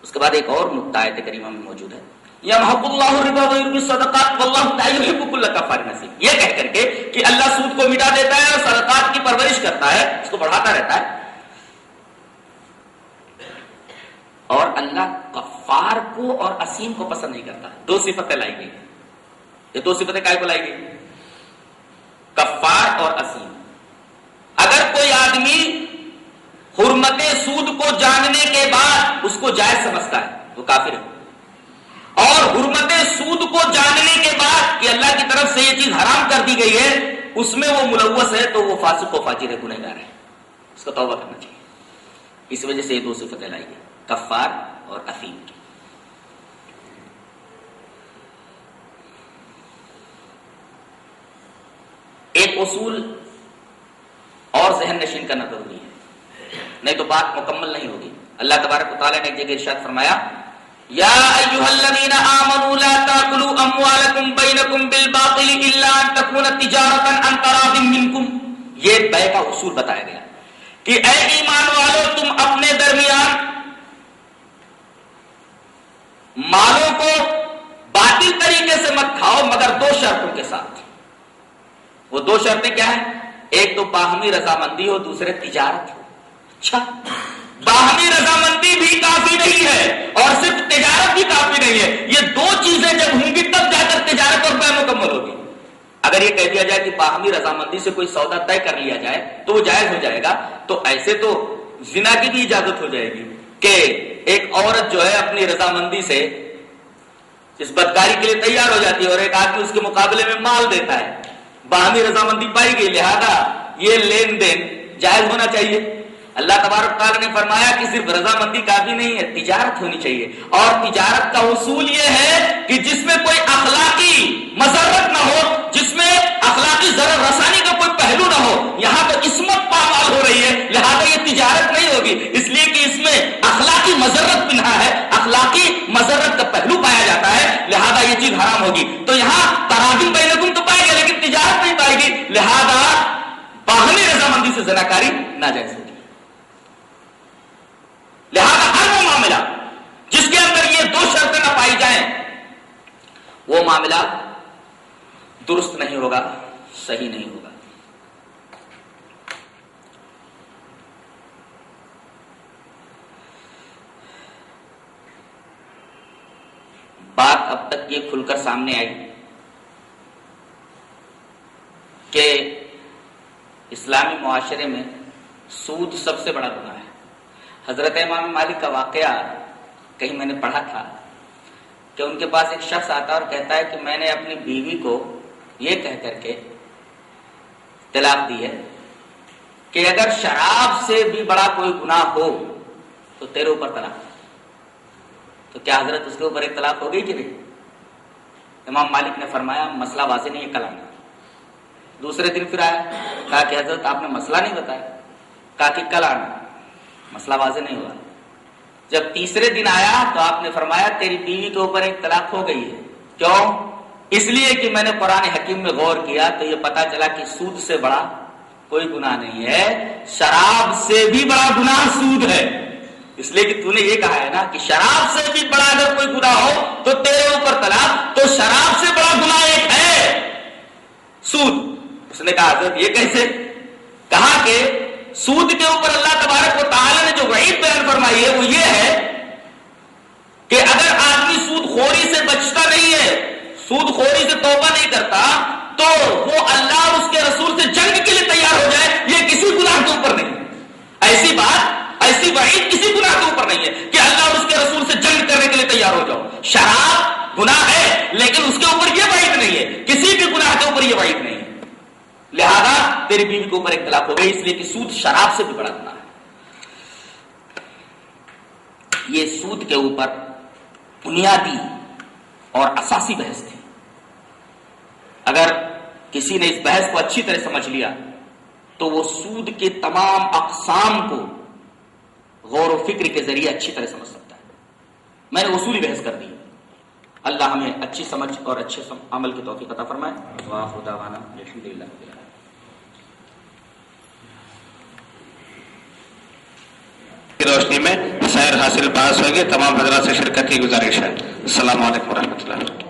اس کے بعد ایک اور نقطہ آیت کریمہ میں موجود ہے, یمحق اللہ الربا ویربی الصدقات واللہ لا یحب کل کفار اثیم. یہ کہہ کر کے کہ اللہ سود کو مٹا دیتا ہے اور صدقات کی پرورش کرتا ہے, اس کو بڑھاتا رہتا ہے, اور اللہ کفار کو اور اسیم کو پسند نہیں کرتا. دو صفتیں لائی گئی. یہ دو صفتیں کائے کو لائی گئی؟ کفار اور اسیم. اگر کوئی آدمی حرمت سود کو جاننے کے بعد اس کو جائز سمجھتا ہے تو کافر ہے, اور حرمت سود کو جاننے کے بعد کہ اللہ کی طرف سے یہ چیز حرام کر دی گئی ہے اس میں وہ ملوث ہے تو وہ فاسق و فاجر ہے, گنہگار ہے, اس کو توبہ کرنا چاہیے. اس وجہ سے یہ دو صفتیں لائی گئی, کفار اور اسیم کی. ایک اصول اور ذہن نشین کرنا ضروری ہے, نہیں تو بات مکمل نہیں ہوگی. اللہ تبارک و تعالیٰ نے ایک جگہ ارشاد فرمایا یا ایھا الذین آمنوا لا تاکلوا اموالکم بینکم بالباطل الا ان تکون تجارۃ عن تراض منکم. یہ بیع کا اصول بتایا گیا کہ اے ایمان والو تم اپنے درمیان مالوں کو باطل طریقے سے مت کھاؤ مگر دو شرطوں کے ساتھ. وہ دو شرطیں کیا ہیں؟ ایک تو باہمی رضامندی ہو, دوسرے تجارت ہو. اچھا, باہمی رضامندی بھی کافی نہیں ہے اور صرف تجارت بھی کافی نہیں ہے. یہ دو چیزیں جب ہوں گی تب جا کر تجارت اور بیع مکمل ہوگی. اگر یہ کہہ دیا جائے کہ باہمی رضامندی سے کوئی سودا طے کر لیا جائے تو وہ جائز ہو جائے گا, تو ایسے تو زنا کی بھی اجازت ہو جائے گی کہ ایک عورت جو ہے اپنی رضامندی سے اس بدکاری کے لیے تیار ہو جاتی ہے اور ایک آدمی اس کے مقابلے میں مال دیتا ہے. باہمی رضامندی پائی گئی, لہذا یہ لین دین جائز ہونا چاہیے. اللہ تبارک تعالیٰ نے فرمایا کہ صرف رضامندی کافی نہیں ہے, تجارت ہونی چاہیے. اور تجارت کا اصول یہ ہے کہ جس میں کوئی اخلاقی مضرت نہ ہو, جس میں اخلاقی ضرر رسانی کا کوئی پہلو نہ ہو. یہاں تو عصمت پامال ہو رہی ہے, لہذا یہ تجارت نہیں ہوگی, اس لیے کہ اس میں اخلاقی مضرت پنہا ہے, اخلاقی مضرت کا پہلو پایا جاتا ہے, لہذا یہ چیز حرام ہوگی. تو یہاں تراضی بینکم تو پائے گا لیکن تجارت نہیں پائی پھر زناکاری ناجائز ہوگی. لہذا ہر وہ معاملہ جس کے اندر یہ دو شرطیں نہ پائی جائیں وہ معاملہ درست نہیں ہوگا، صحیح نہیں ہوگا. بات اب تک یہ کھل کر سامنے آئی کہ اسلامی معاشرے میں سود سب سے بڑا گناہ ہے. حضرت امام مالک کا واقعہ کہیں میں نے پڑھا تھا کہ ان کے پاس ایک شخص آتا اور کہتا ہے کہ میں نے اپنی بیوی کو یہ کہہ کر کے طلاق دی ہے کہ اگر شراب سے بھی بڑا کوئی گناہ ہو تو تیرے اوپر طلاق. تو کیا حضرت اس کے اوپر ایک طلاق ہو گئی کہ نہیں؟ امام مالک نے فرمایا مسئلہ واضح نہیں ہے، کل آنا. دوسرے دن پھر آیا، کہا کہ حضرت آپ نے مسئلہ نہیں بتایا. کہا کہ کل آنا، مسئلہ واضح نہیں ہوا. جب تیسرے دن آیا تو آپ نے فرمایا تیری بیوی کے اوپر ایک طلاق ہو گئی ہے. کیوں؟ اس لیے کہ میں نے قرآن حکیم میں غور کیا تو یہ پتا چلا کہ سود سے بڑا کوئی گناہ نہیں ہے، شراب سے بھی بڑا گناہ سود ہے. اس لیے کہ تو نے یہ کہا ہے نا کہ شراب سے بھی بڑا اگر کوئی گناہ ہو تو تیرے اوپر طلاق، تو شراب سے بڑا گناہ ایک ہے سود. اس نے کہا حضرت یہ کیسے؟ کہا کہ سود کے اوپر اللہ تبارک و تعالی نے جو وعید بیان فرمائی ہے وہ یہ ہے کہ اگر آدمی سود خوری سے بچتا نہیں ہے، سود خوری سے توبہ نہیں کرتا، تو وہ اللہ اور اس کے رسول سے جنگ کے لیے تیار ہو جائے. یہ کسی گناہ کے اوپر نہیں. ایسی بات، ایسی وعید کسی گناہ کے اوپر نہیں ہے کہ اللہ اور اس کے رسول سے جنگ کرنے کے لیے تیار ہو جاؤ. شراب گناہ ہے لیکن اس کے اوپر یہ وعید نہیں ہے، کسی بھی گناہ کے اوپر یہ وعید نہیں ہے. لہذا تیری بیوی کے اوپر ایک طلاق ہو گئی، اس لیے کہ سود شراب سے بھی بڑا گناہ ہے. یہ سود کے اوپر بنیادی اور اساسی بحث تھی. اگر کسی نے اس بحث کو اچھی طرح سمجھ لیا تو وہ سود کے تمام اقسام کو غور و فکر کے ذریعے اچھی طرح سمجھ سکتا ہے. میں نے اصولی بحث کر دی. اللہ ہمیں اچھی سمجھ اور اچھے عمل کی توفیق عطا فرمائے. وآخر دعوانا الحمدللہ. روشنی میں سیر حاصل پاس ہوگی. تمام حضرات سے شرکت کی گزارش ہے. السلام علیکم ورحمۃ اللہ.